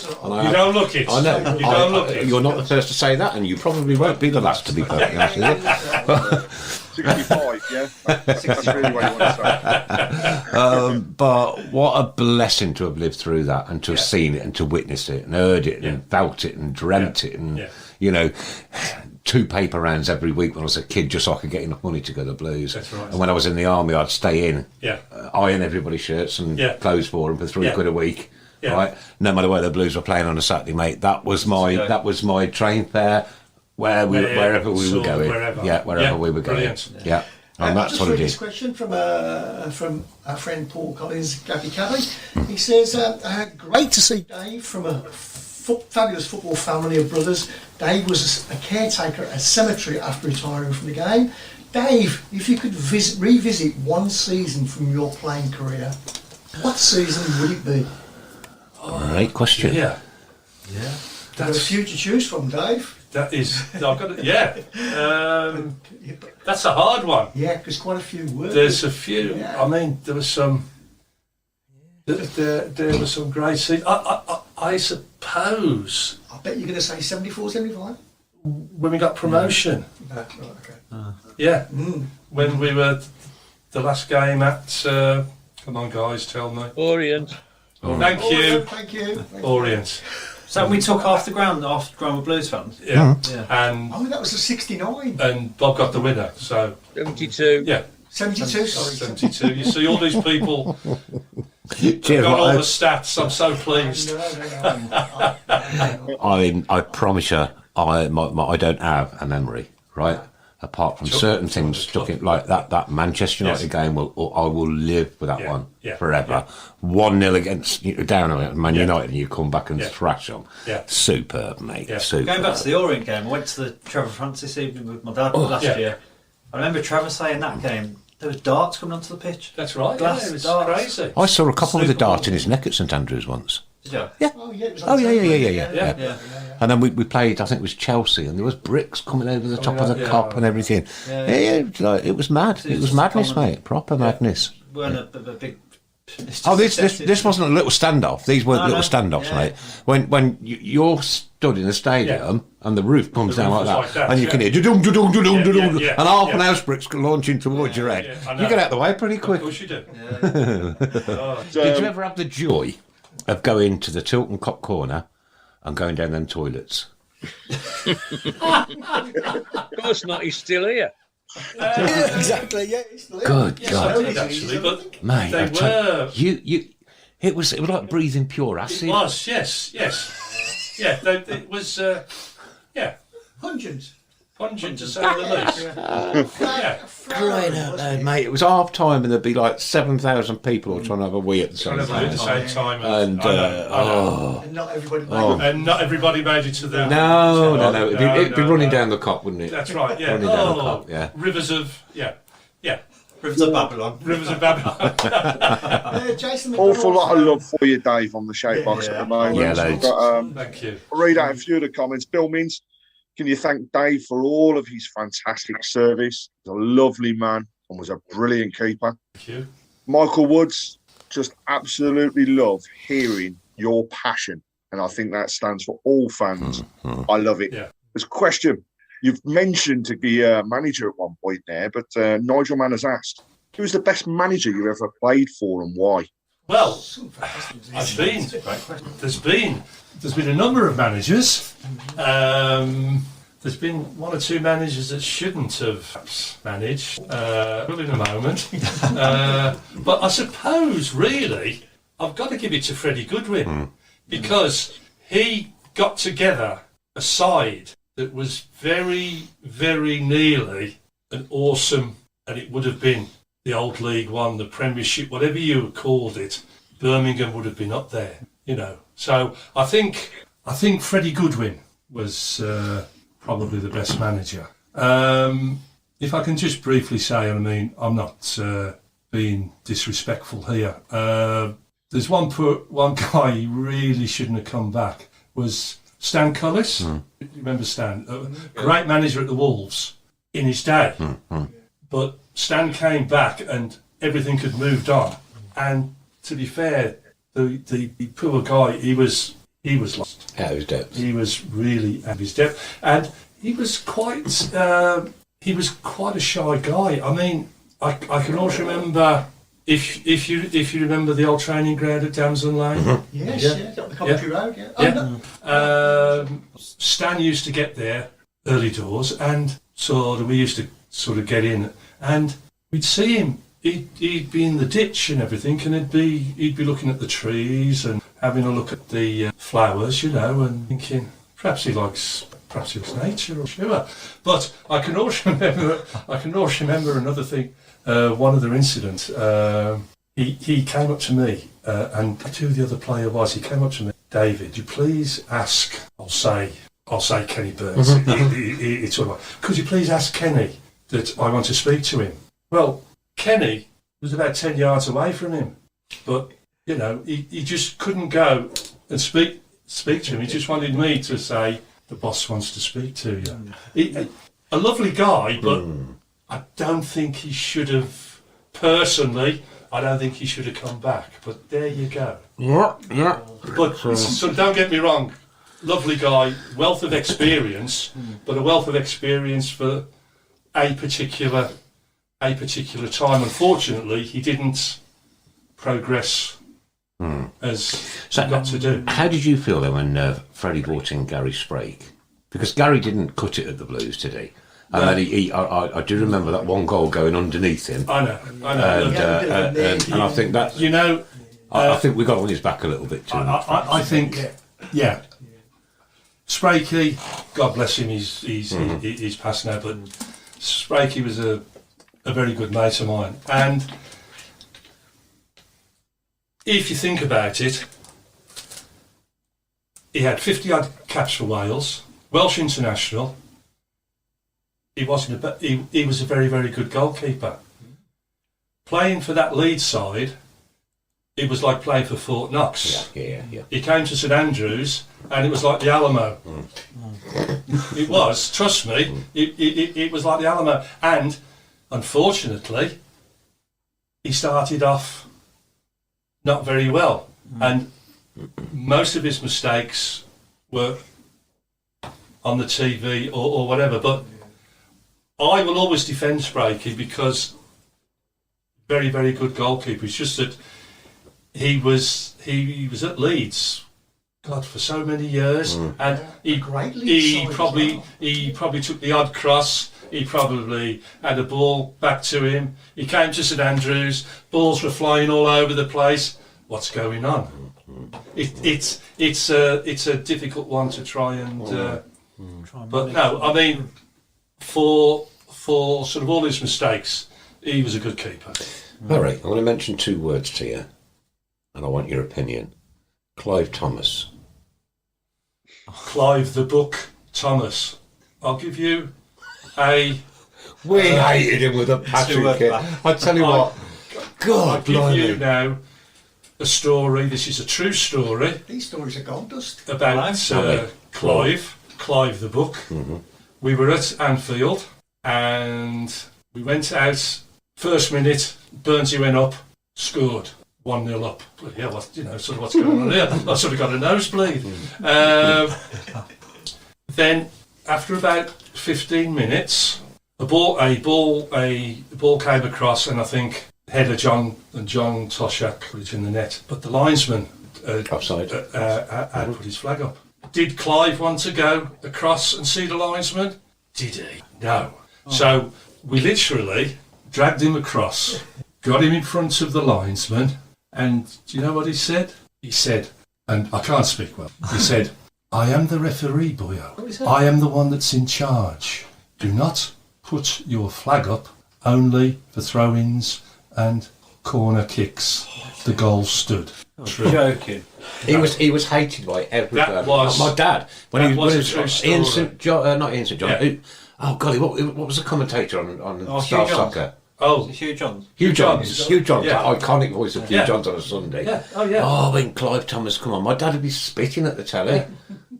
You don't look it. I know. You don't look it. You're not the first to say that, and you probably won't be the last, to be perfectly honest with you. 65, yeah? That's really what you want to say. But what a blessing to have lived through that, and to have seen it, and to witness it, and heard it, and felt it, and dreamt it, and, you know, 2 paper rounds every week when I was a kid, just so I could get enough money to go to the Blues. That's right. And when I was in the army, I'd stay in, Yeah. iron everybody's shirts and Yeah. clothes for them for £3 a week. Yeah. Right, no matter where the Blues were playing on a Saturday, mate. That was my train fare, wherever we were going. Wherever we were going. Brilliant. Yeah, and that's Just what I read did. this question from our friend Paul Collins, Gabby Cabby. He says, great to see Dave from a fabulous football family of brothers. Dave was a caretaker at a cemetery after retiring from the game. Dave, if you could revisit one season from your playing career, what season would it be? Great question. Yeah. There's a few to choose from, Dave. That is. I've got it. Yeah. That's a hard one. Yeah, because quite a few were. There's a few. Yeah. I mean, there was some. There was some great scenes. I suppose I bet you're going to say 74, 75. when we got promotion. Right, okay. Yeah. When we were the last game at. Come on, guys, tell me. Orient. Thank you. Thank you. Orient. So we took half the ground with Blues fans. Yeah. Yeah. And That was a 69. and Bob got the winner. So 72. yeah, 72, sorry. 72. You see all these people Cheers, got all mate. the stats. I'm so pleased. I promise you, I don't have a memory, right? Apart from certain things stuck in, like that Manchester United game, I will live with that one forever. 1-0 against down at Man United, and you come back and thrash them. Yeah. Superb, mate. Yeah. Superb. Going back to the Orient game, I went to the Trevor Francis evening with my dad last year. I remember Trevor saying that game, there was darts coming onto the pitch. That's right. Glass It was darts. crazy. I saw a couple with a Super dart cool. in his neck at St Andrews once. Did you? Yeah. Oh, yeah, it was Oh, yeah. Yeah. And then we played, I think it was Chelsea, and there was bricks coming over the top of the cop and everything. It was mad. It was madness, mate. Proper madness. Weren't a big. Oh, this wasn't a little standoff. These weren't No, little no. standoffs, Yeah. mate. When you're stood in the stadium and the roof comes The down roof like was that, like that, and you can hear da-dum, da-dum, da-dum, da-dum, yeah, and half yeah. an house bricks launching towards your head. I know. You get out of the way pretty quick. Of course you do. Did you ever have the joy of going to the Tilton Cop corner and going down them toilets? Of course not. He's still here. Exactly, yeah. Good I God, did actually, but mate! they I tell were. you. It was like breathing pure acid. It was, yes. Yeah, it was, Hundreds. pungent to say the least. Yeah. Crying out loud, mate! It was half time, and there'd be like 7,000 people all trying to have a wee at the same Kind of at the time. same time. And I know. And not everybody And not everybody made it to the... No. It'd be running no. down the cop, wouldn't it? That's right, yeah. Running down the cop, yeah. Rivers of... Yeah. Rivers of Babylon. Rivers of Babylon. Jason Awful lot of love for you, Dave, on the shout box at the moment. Yeah, We've loads. got, Thank you. I'll read out a few of the comments. Bill Mins, can you thank Dave for all of his fantastic service? He's a lovely man and was a brilliant keeper. Thank you. Michael Woods, just absolutely love hearing your passion. And I think that stands for all fans. I love it. Yeah. There's a question. You've mentioned to be a manager at one point there, but Nigel Mann has asked, who's the best manager you ever played for and why? Well, there's been a number of managers. There's been one or two managers that shouldn't have managed. Well, in a moment. But I suppose, really, I've got to give it to Freddie Goodwin because he got together a side that was very, very nearly an awesome, and it would have been the old League One, the Premiership, whatever you called it. Birmingham would have been up there, So I think Freddie Goodwin was probably the best manager. If I can just briefly say, I'm not being disrespectful here. There's one guy he really shouldn't have come back was Stan Cullis. You remember Stan? Great manager at the Wolves in his day. But Stan came back and everything had moved on. And to be fair, the poor guy, he was lost. Out of his depth. He was really out of his depth. And he was quite a shy guy. I can also remember, if you remember the old training ground at Damson Lane. Yes, up the Coventry Road, Stan used to get there early doors, and we used to sort of get in, and we'd see him. He'd be in the ditch and everything, and he'd be looking at the trees and having a look at the flowers, and thinking perhaps he likes nature, or sure. But I can also remember another thing. One other incident. He came up to me, and who the other player was. He came up to me, David. You please ask. I'll say Kenny Burns. He sort of, could you please ask Kenny that I want to speak to him? Well, Kenny was about 10 yards away from him, but he just couldn't go and speak to him. He just wanted me to say the boss wants to speak to you. A lovely guy, but I don't think he should have. Personally, I don't think he should have come back. But there you go. Yeah. But so don't get me wrong. Lovely guy, wealth of experience, but a wealth of experience for a particular time. Unfortunately, he didn't progress has got to do. How did you feel then when Freddie brought in Gary Sprague? Because Gary didn't cut it at the Blues, did he? And then I do remember that one goal going underneath him. I know. And I think that, You know, I think we got on his back a little bit too much. I think, yeah. Sprakey, God bless him, he's passed now, but Sprakey was a very good mate of mine. And if you think about it, he had 50 odd caps for Wales, Welsh international. He was a very, very good goalkeeper. Playing for that Leeds side, it was like playing for Fort Knox. Yeah. He came to St Andrews, and it was like the Alamo. It was, trust me, it was like the Alamo. And unfortunately, he started off not very well, and most of his mistakes were on the TV or whatever. But I will always defend Sprakey because very, very good goalkeeper. It's just that he was at Leeds, God, for so many years, and he probably took the odd cross. He probably had a ball back to him. He came to St Andrews. Balls were flying all over the place. What's going on? It's a difficult one to try and. But no, I mean, for sort of all his mistakes, he was a good keeper. Barry, I'm going to mention two words to you, and I want your opinion. Clive Thomas. Clive the Book Thomas. I'll give you a. We hated him with a passion, kid. I tell you what. God, I'll give you now a story. This is a true story. These stories are gold dust. About Clive the Book. We were at Anfield and we went out. First minute, Burnsy went up, scored 1-0 up. Bloody hell, sort of what's going on here? I sort of got a nosebleed. Then, after about 15 minutes, a ball came across, and I think header John Toshak put it in the net, but the linesman Offside. had put his flag up. Did Clive want to go across and see the linesman? Did he? No. So we literally dragged him across, got him in front of the linesman, and do you know what he said? He said, and I can't speak well, he said, I am the referee, boyo. I am the one that's in charge. Do not put your flag up only for throw-ins and corner kicks. The goal stood. True. Joking. He was hated by everybody. That was my dad. When he was a true story. Ian St. John, not Ian St. John. Yeah. Oh golly, what was the commentator on Hugh Star Johns. Soccer? Oh, Hugh Johns. Hugh Johns. Hugh Johns, Yeah. that iconic voice of Hugh Yeah. Johns on a Sunday. yeah. Oh, yeah. Oh, when Clive Thomas come on, my dad would be spitting at the telly.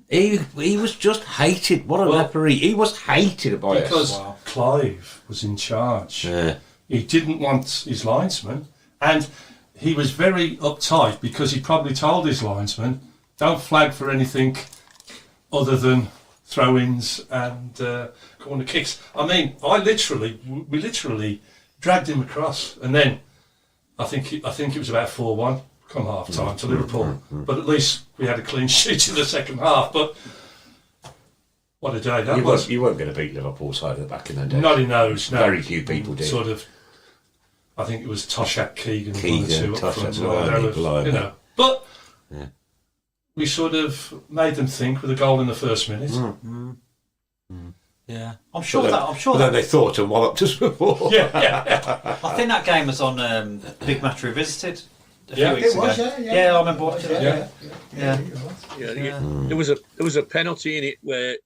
He was just hated. What a referee! He was hated by us. Because Clive was in charge. Yeah. He didn't want his linesman, and he was very uptight because he probably told his linesman, don't flag for anything other than throw-ins and corner kicks. I mean, we literally dragged him across, and then I think it was about 4-1 come half time to Liverpool. But at least we had a clean sheet in the second half. But what a day that was! You weren't going to beat Liverpool side at the back in that day. Not in those. No. Very few people did. Sort of. I think it was Toshak, Keegan, Keegan, one or two up Toshak, front. blimey. But Yeah. we sort of made them think with a goal in the first minute. Yeah, I'm sure But then they thought and walloped us before. Yeah. I think that game was on Big Match Revisited a few Yeah. weeks It was, ago. yeah. I remember watching it. Yeah. There was a penalty in it where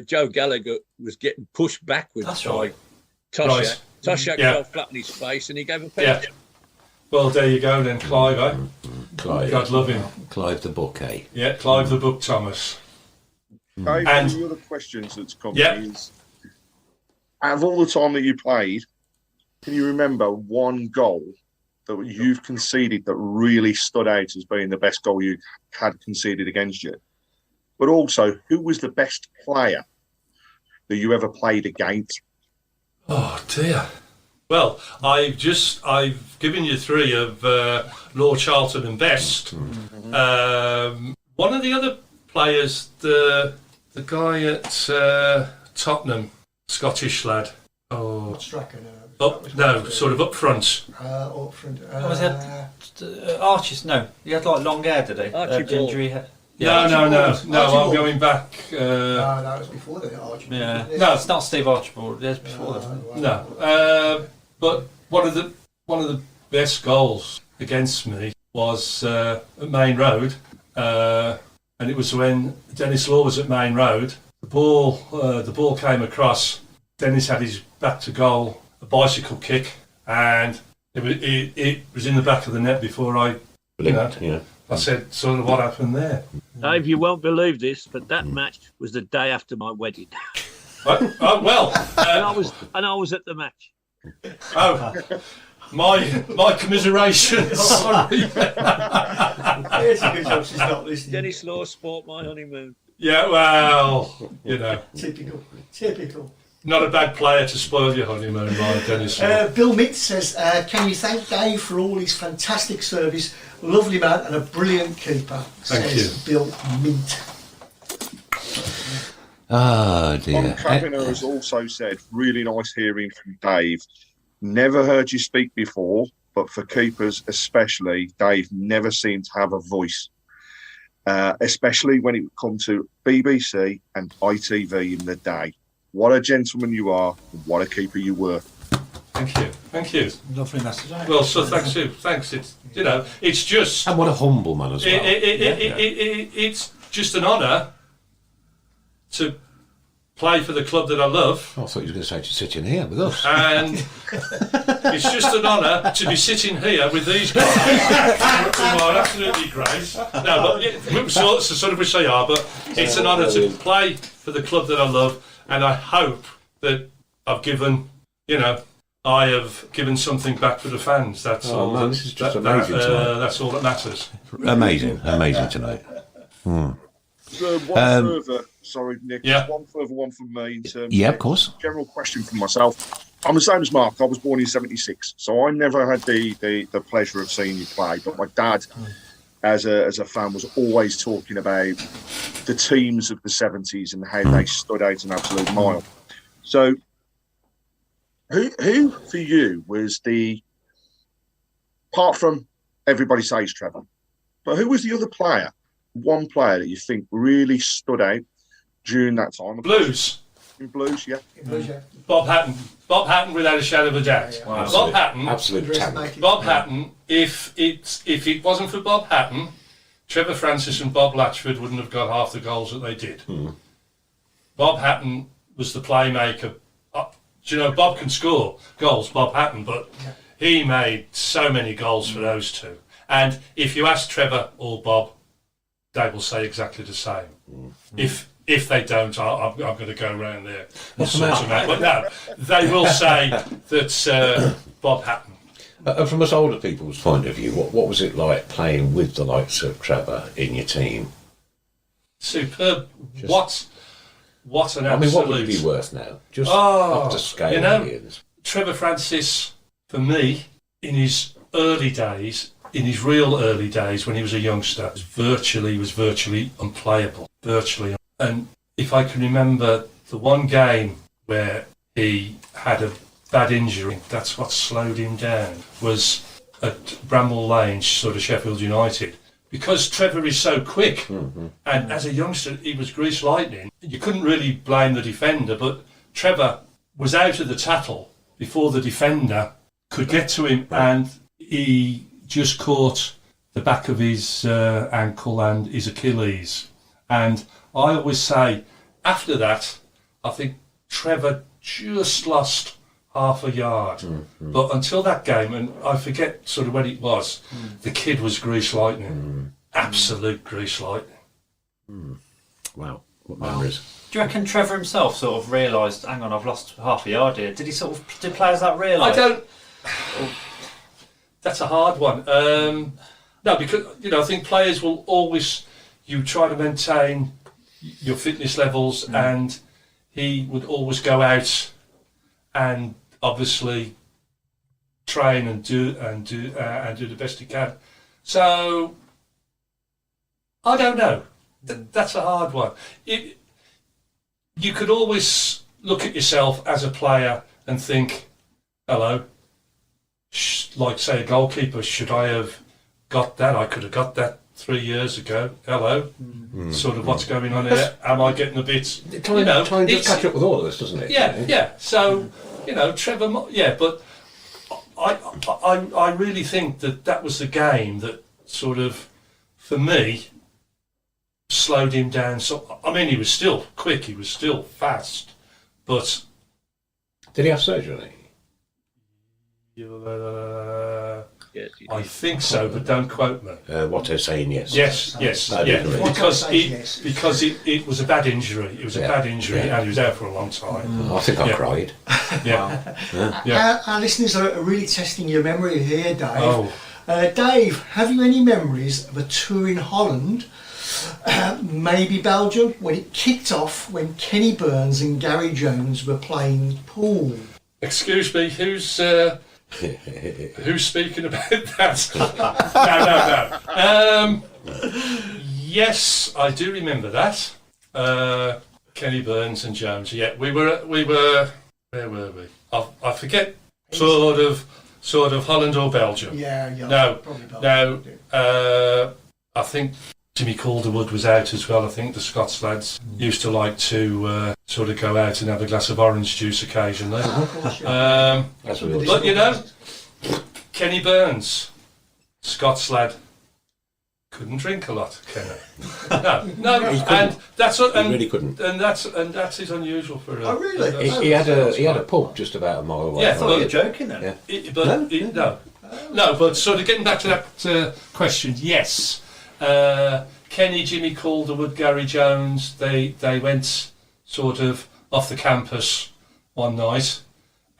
Joe Gallagher was getting pushed backwards That's by right. Toshak. Right. Toshak Yeah. fell flat on his face and he gave a Yeah. penalty. Well, there you go then, Clive, eh? Clive. God love him. Clive the Book, eh? Yeah, Clive the Book Thomas. Dave, And- one of the other questions that's come Yeah. is, out of all the time that you played, can you remember one goal that you've conceded that really stood out as being the best goal you had conceded against you? But also, who was the best player that you ever played against? Oh, dear. Well, I've given you three of Lord Charlton and Best. One of the other players, the guy at Tottenham, Scottish lad. Oh, Strachan. Sort of up front. Up front. Was it Archie's? No, he had like long hair, did he? Gingery hair. No, I'm going back. No, that was before the Archibald. Yeah. No, It's not Steve Archibald. It's before that. No, but one of the best goals against me was at Main Road, and it was when Dennis Law was at Main Road. The ball came across. Dennis had his back to goal, a bicycle kick, and it was in the back of the net before I Blinked, yeah. I said sort of what happened there. Dave, you won't believe this, but that match was the day after my wedding. And I was at the match. Oh, my commiserations. Sorry. It's a good job she's not listening. Dennis Law sport my honeymoon. Yeah, well, Typical. not a bad player to spoil your honeymoon, right, Dennis? Bill Mitt says, can you thank Dave for all his fantastic service? Lovely man and a brilliant keeper, says Bill Mint. Oh dear. Tom Kavanagh has also said, really nice hearing from Dave. Never heard you speak before, but for keepers especially, Dave never seemed to have a voice, especially when it would come to BBC and ITV in the day. What a gentleman you are, and what a keeper you were. Thank you. Lovely message. Well, so thanks you. Thanks. It's just. And what a humble man as well. It's just an honour to play for the club that I love. I thought you were going to say to sit in here with us. And it's just an honour to be sitting here with these guys who are absolutely great. No, but sort of which they are, but it's an honour to play for the club that I love, and I hope that I have given something back to the fans. That's all. Man, this is just amazing tonight. That's all that matters. Amazing tonight. One further, sorry, Nick. Yeah. Just one further one from me. In terms Yeah, of course. General question for myself. I'm the same as Mark. I was born in '76, so I never had the pleasure of seeing you play. But my dad, as a fan, was always talking about the teams of the '70s and how they stood out an absolute mile. So, who for you was apart from everybody says Trevor, but who was the other player? One player that you think really stood out during that time? Blues. In Blues, yeah. Bob Hatton. Bob Hatton, without a shadow of a doubt. Wow. Bob Hatton. Absolute talent. Bob Hatton. If it wasn't for Bob Hatton, Trevor Francis and Bob Latchford wouldn't have got half the goals that they did. Bob Hatton was the playmaker. Do you know Bob can score goals, Bob Hatton, but he made so many goals for those two. And if you ask Trevor or Bob, they will say exactly the same. If they don't, I'm going to go around there and sort them out. But no, they will say that Bob Hatton. And from us older people's point of view, what was it like playing with the likes of Trevor in your team? Superb. What an absolute... I mean, what would it be worth now? Just up to scale. Trevor Francis, for me, in his early days, in his real early days when he was a youngster, was virtually unplayable. And if I can remember the one game where he had a bad injury, that's what slowed him down, was at Bramall Lane, sort of Sheffield United. Because Trevor is so quick, and as a youngster he was grease lightning, you couldn't really blame the defender, but Trevor was out of the tattle before the defender could get to him, and he just caught the back of his ankle and his Achilles. And I always say, after that, I think Trevor just lost half a yard. But until that game, and I forget sort of when it was, the kid was grease lightning. Absolute grease lightning. Wow, what memories. Do you reckon Trevor himself sort of realised, hang on, I've lost half a yard here? Did players that realise? I don't... That's a hard one. No, because, I think players will always... You try to maintain your fitness levels, and he would always go out and obviously train and do the best he can. So I don't know. That's a hard one. You could always look at yourself as a player and think, hello, like say a goalkeeper, should I have got that? I could have got that 3 years ago. Hello, sort of what's going on here? Am I getting a bit? Time does catch up with all of us, doesn't it? Yeah. So Trevor. But I really think that was the game that sort of, for me, slowed him down. So I mean, he was still quick, he was still fast, but Did he have surgery? I think so, but don't quote me. Watto's saying yes. Yes, Bad yeah, injury. because it was a bad injury. It was a bad injury, and he was out for a long time. I think I cried. Yeah. Our listeners are really testing your memory here, Dave. Oh. Dave, have you any memories of a tour in Holland, maybe Belgium, when it kicked off when Kenny Burns and Gary Jones were playing pool? Excuse me, who's speaking about that? No. Yes, I do remember that. Kenny Burns and Jones. Yeah, we were. Where were we? I forget. Sort of Holland or Belgium. Yeah. No, Probably Belgium. no. I think Jimmy Calderwood was out as well. I think the Scots lads used to like to sort of go out and have a glass of orange juice occasionally. That's what it But you know, Kenny Burns, Scots lad, couldn't drink a lot. Kenny, no, and that's what, He and, really couldn't. and that is unusual for. Oh, really? He had a pub just about a mile away. Yeah, I thought you were joking then. Yeah. No, but sort of getting back to that question, yes. Kenny, Jimmy Calderwood, Gary Jones, they went sort of off the campus one night,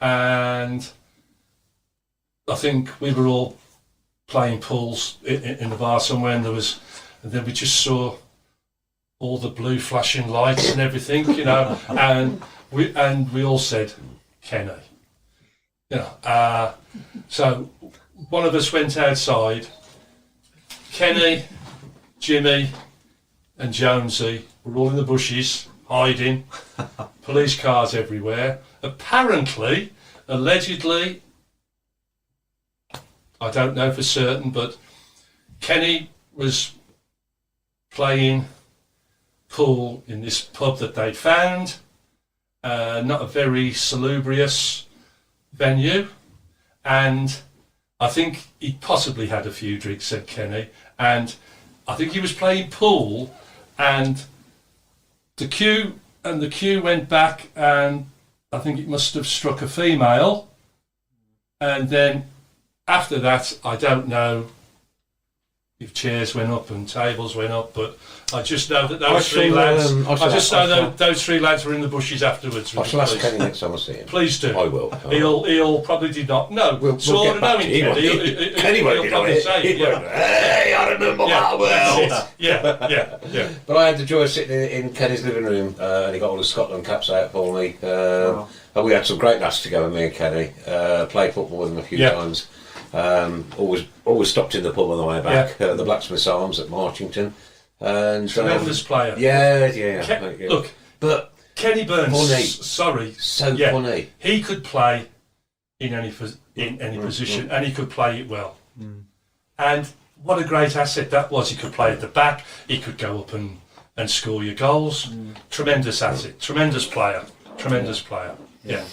and I think we were all playing pools in the bar somewhere, and then we just saw all the blue flashing lights and everything, and we all said, Kenny, so one of us went outside. Kenny, Jimmy and Jonesy were all in the bushes, hiding, police cars everywhere. Apparently, allegedly, I don't know for certain, but Kenny was playing pool in this pub that they'd found, not a very salubrious venue, and I think he possibly had a few drinks, said Kenny, and I think he was playing pool, and the queue went back, and I think it must have struck a female, and then after that, I don't know if chairs went up and tables went up, but I just know that those three lads. Those three lads were in the bushes afterwards. I shall ask Kenny next time I see him. Please do. I will. He'll probably did not know. We'll get back to him. Kenny won't know it. Hey, I remember that well. Yeah. But I had the joy of sitting in Kenny's living room, and he got all the Scotland caps out for me. And we had some great laughs together, me and Kenny. Played football with him a few times. Always stopped in the pub on the way back. The Blacksmith's Arms at Marchington. And tremendous player. Yeah. Look, but Kenny Burns. Funny. Funny. He could play in any position, and he could play it well. And what a great asset that was. He could play at the back. He could go up and score your goals. Tremendous asset. Tremendous player. Yeah.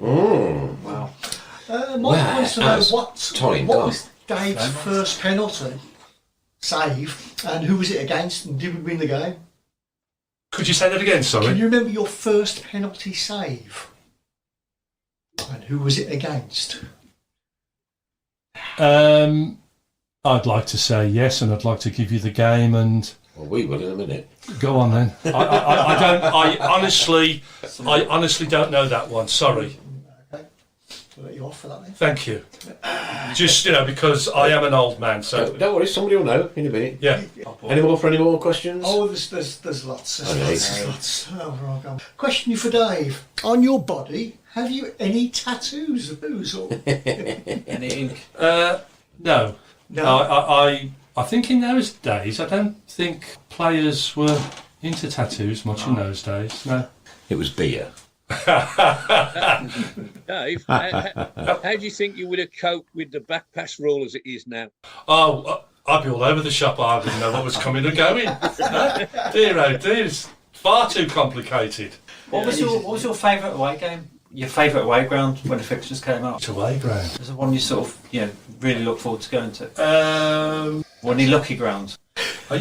Wow. Mike wants to know what was Dave's first penalty save, and who was it against, and did we win the game? Could you say that again, sorry? Can you remember your first penalty save? And who was it against? I'd like to say yes, and I'd like to give you the game, and well, we will in a minute. Go on then. I honestly don't know that one. Sorry. I'll let you off for that then. Thank you. Just, because I am an old man, so... Don't worry, somebody will know in a minute. Yeah. Any more questions? Oh, there's lots. There's lots. Oh, Question for Dave. On your body, Have you any tattoos? Or? Any ink? No. I think in those days, I don't think players were into tattoos much in those days. No. It was beer. Dave, how do you think you would have coped with the back pass rule as it is now? Oh, I'd be all over the shop. I didn't know what was coming and going. Dear, oh dear, it's far too complicated. What was your favourite away game? Your favourite away ground when the fixtures came out? It's away ground. Was the one you sort of really look forward to going to? Or any lucky grounds? To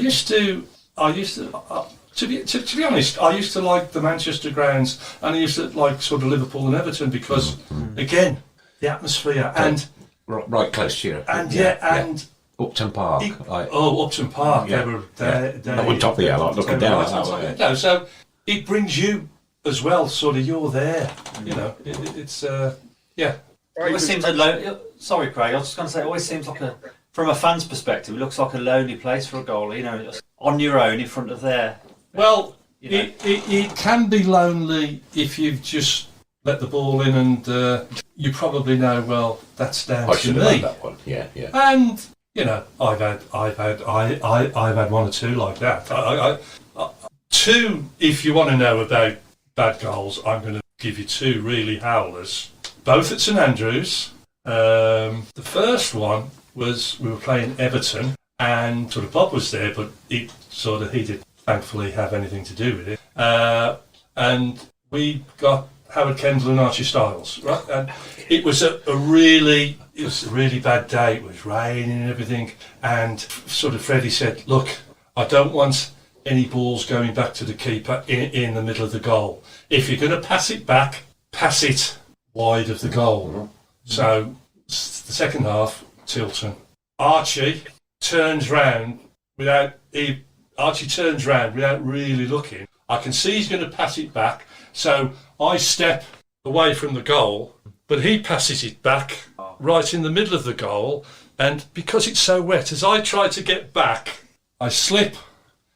be honest, I used to like the Manchester grounds, and I used to like sort of Liverpool and Everton because, again, the atmosphere and right close to you. And Upton Park. Upton Park. Yeah. They I wouldn't top of you, like looking down at that way. No, so it brings you as well. Sort of, you're there. You know, it's yeah. It always seems sorry, Craig. I was just going to say, it always seems like from a fan's perspective, it looks like a lonely place for a goal. You know, just on your own in front of there. Well, it can be lonely if you've just let the ball in, and you probably know. Well, that's down to me. Had that one. Yeah. And I've had one or two like that. Two, if you want to know about bad goals, I'm going to give you two really howlers. Both at St Andrews. The first one was we were playing Everton, and sort of Bob was there, but he didn't thankfully have anything to do with it. And we got Howard Kendall and Archie Styles, right? And it was a really bad day. It was raining and everything. And sort of Freddie said, "Look, I don't want any balls going back to the keeper in the middle of the goal. If you're going to pass it back, pass it wide of the goal." So the second half, Tilton. Archie turns round without really looking. I can see he's going to pass it back, so I step away from the goal, but he passes it back right in the middle of the goal, and because it's so wet, as I try to get back, I slip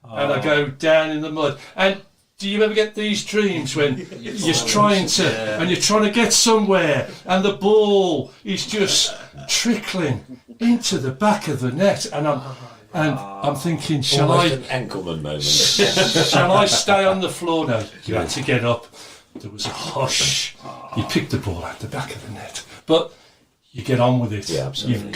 and I go down in the mud. And do you ever get these dreams when you're trying to get somewhere and the ball is just trickling into the back of the net, and I'm thinking, shall Almost an Enkelman moment. shall I stay on the floor? No, you had to get up. There was a hush. You picked the ball out the back of the net, but you get on with it. Yeah, absolutely.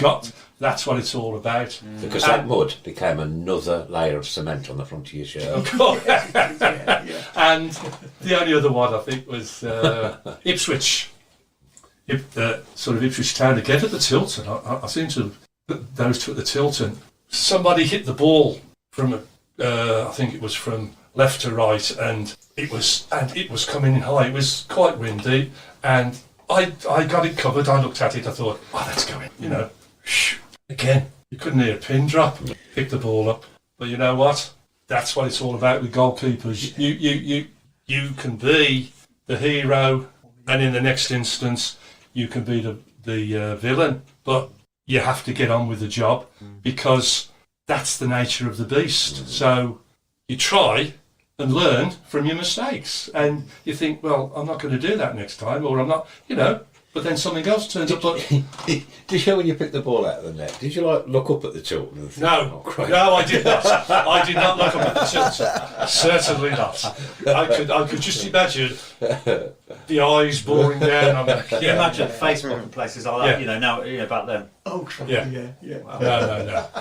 That's what it's all about. Because that mud became another layer of cement on the front of your shirt. Of course. And the only other one I think was Ipswich. Sort of Ipswich Town again at the Tilton. I seem to have put those two at the Tilton. Somebody hit the ball from I think it was from left to right, and it was coming in high. It was quite windy, and I got it covered. I looked at it. I thought, oh, that's going. Again, you couldn't hear a pin drop. Pick the ball up, but you know what? That's what it's all about with goalkeepers. You can be the hero, and in the next instance, you can be the villain. But you have to get on with the job because that's the nature of the beast. So you try and learn from your mistakes, and you think, well, I'm not going to do that next time, or I'm not, but then something else turns up. But Did you, when you picked the ball out of the net, did you look up at the Tilton and think, no, I did not. I did not look up at the Tilton. Certainly not. I could just imagine the eyes boring down. Can you imagine Facebook and places like that? Now back then. Oh, crap. Yeah. Wow.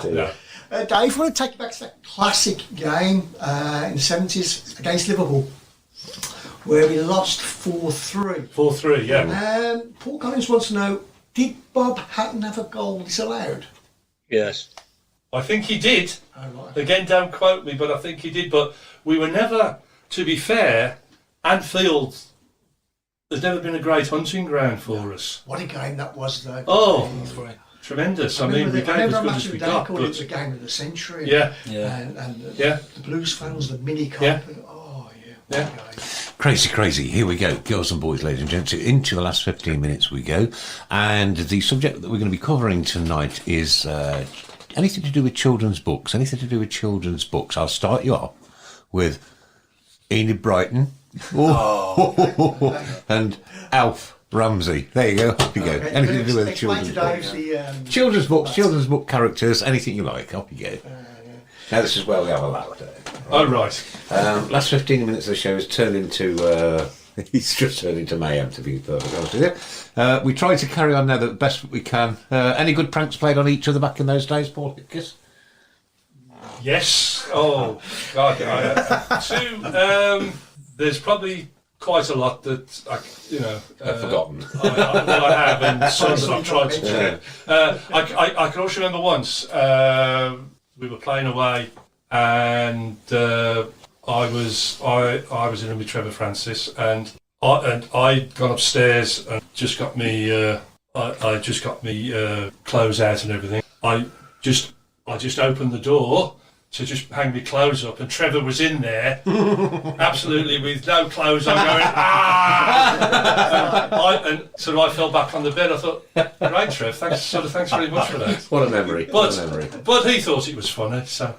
No. Dave, I want to take you back to that classic game in the 70s against Liverpool, where we lost 4-3. 4-3, yeah. Paul Collins wants to know, did Bob Hatton have a goal disallowed? Yes. I think he did. Oh, right. Again, don't quote me, but I think he did. But we were never, to be fair, Anfield, there's never been a great hunting ground for us. What a game that was, though. Oh, tremendous. I mean, we gave as good as we got. Called it the game of the century. Yeah. And the Blues fans, the mini comp. Yeah. Yeah. Crazy. Here we go. Girls and boys, ladies and gents. Into the last 15 minutes we go. And the subject that we're going to be covering tonight is anything to do with children's books. I'll start you off with Enid Brighton And Alf Ramsey. There you go. Off you go. Okay, Anything to do with explain children's to books. Dave Children's book characters, anything you like. Off you go. Now this is where we have a laugh. Oh, right. Last 15 minutes of the show has turned into... He's just turned into mayhem, to be perfectly honest with you. We try to carry on now the best we can. Any good pranks played on each other back in those days, Paul Hipkiss? Yes. Oh, God. There's probably quite a lot that I've forgotten. I have, and some that I've tried to do. I can also remember once we were playing away, and I was in room with Trevor Francis, and I'd gone upstairs and just got me clothes out and everything. I just opened the door to just hang my clothes up, and Trevor was in there, absolutely with no clothes on, going and so I fell back on the bed. I thought, great, Trev, thanks very much for that. What a memory! But he thought it was funny, so.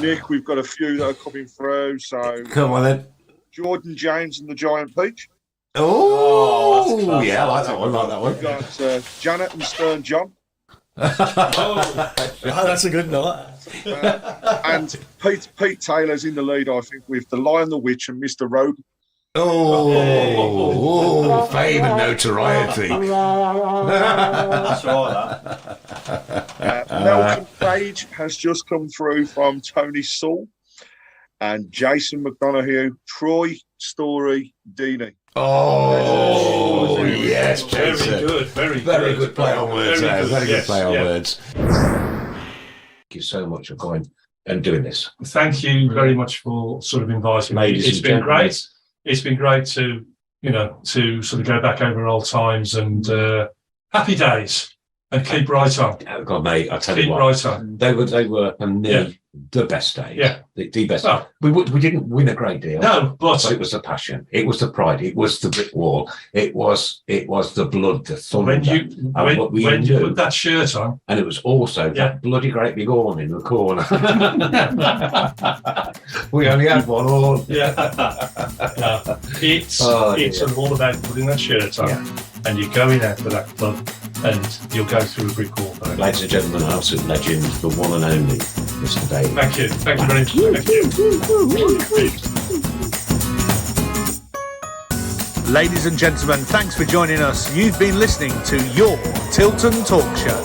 Nick, we've got a few that are coming through. So come on then. Jordan James and the Giant Peach. Oh, yeah, I like that one. We've got Janet and Stern John. That's a good night. And Pete Taylor's in the lead, I think, with The Lion, the Witch and Mr. Roden. Oh, fame and notoriety. That's right, that. Malcolm Page has just come through from Tony Saul. And Jason McDonough, Troy Story Deeney. Oh, yes, Jason. Very good, very good play on words. Very good play on words. Thank you so much for coming and doing this. Thank you very much for sort of inviting me. It's been great. It's been great to sort of go back over old times and happy days and keep right on. Oh God, mate, I tell you what, right on. They were for me the best days. Yeah, the best. Oh. We didn't win a great deal. No, but it was the passion. It was the pride. It was the brick wall. It was the blood, the thunder. When you put that shirt on, and it was also that bloody great big horn in the corner. We only had one horn. It's all about putting that shirt on, and you're going out for that club, and you'll go through a brick wall. Ladies and gentlemen, absolute legend, the one and only Mr. Dave. Thank you very much. Thank you. Ladies and gentlemen, thanks for joining us. You've been listening to your Tilton Talk Show.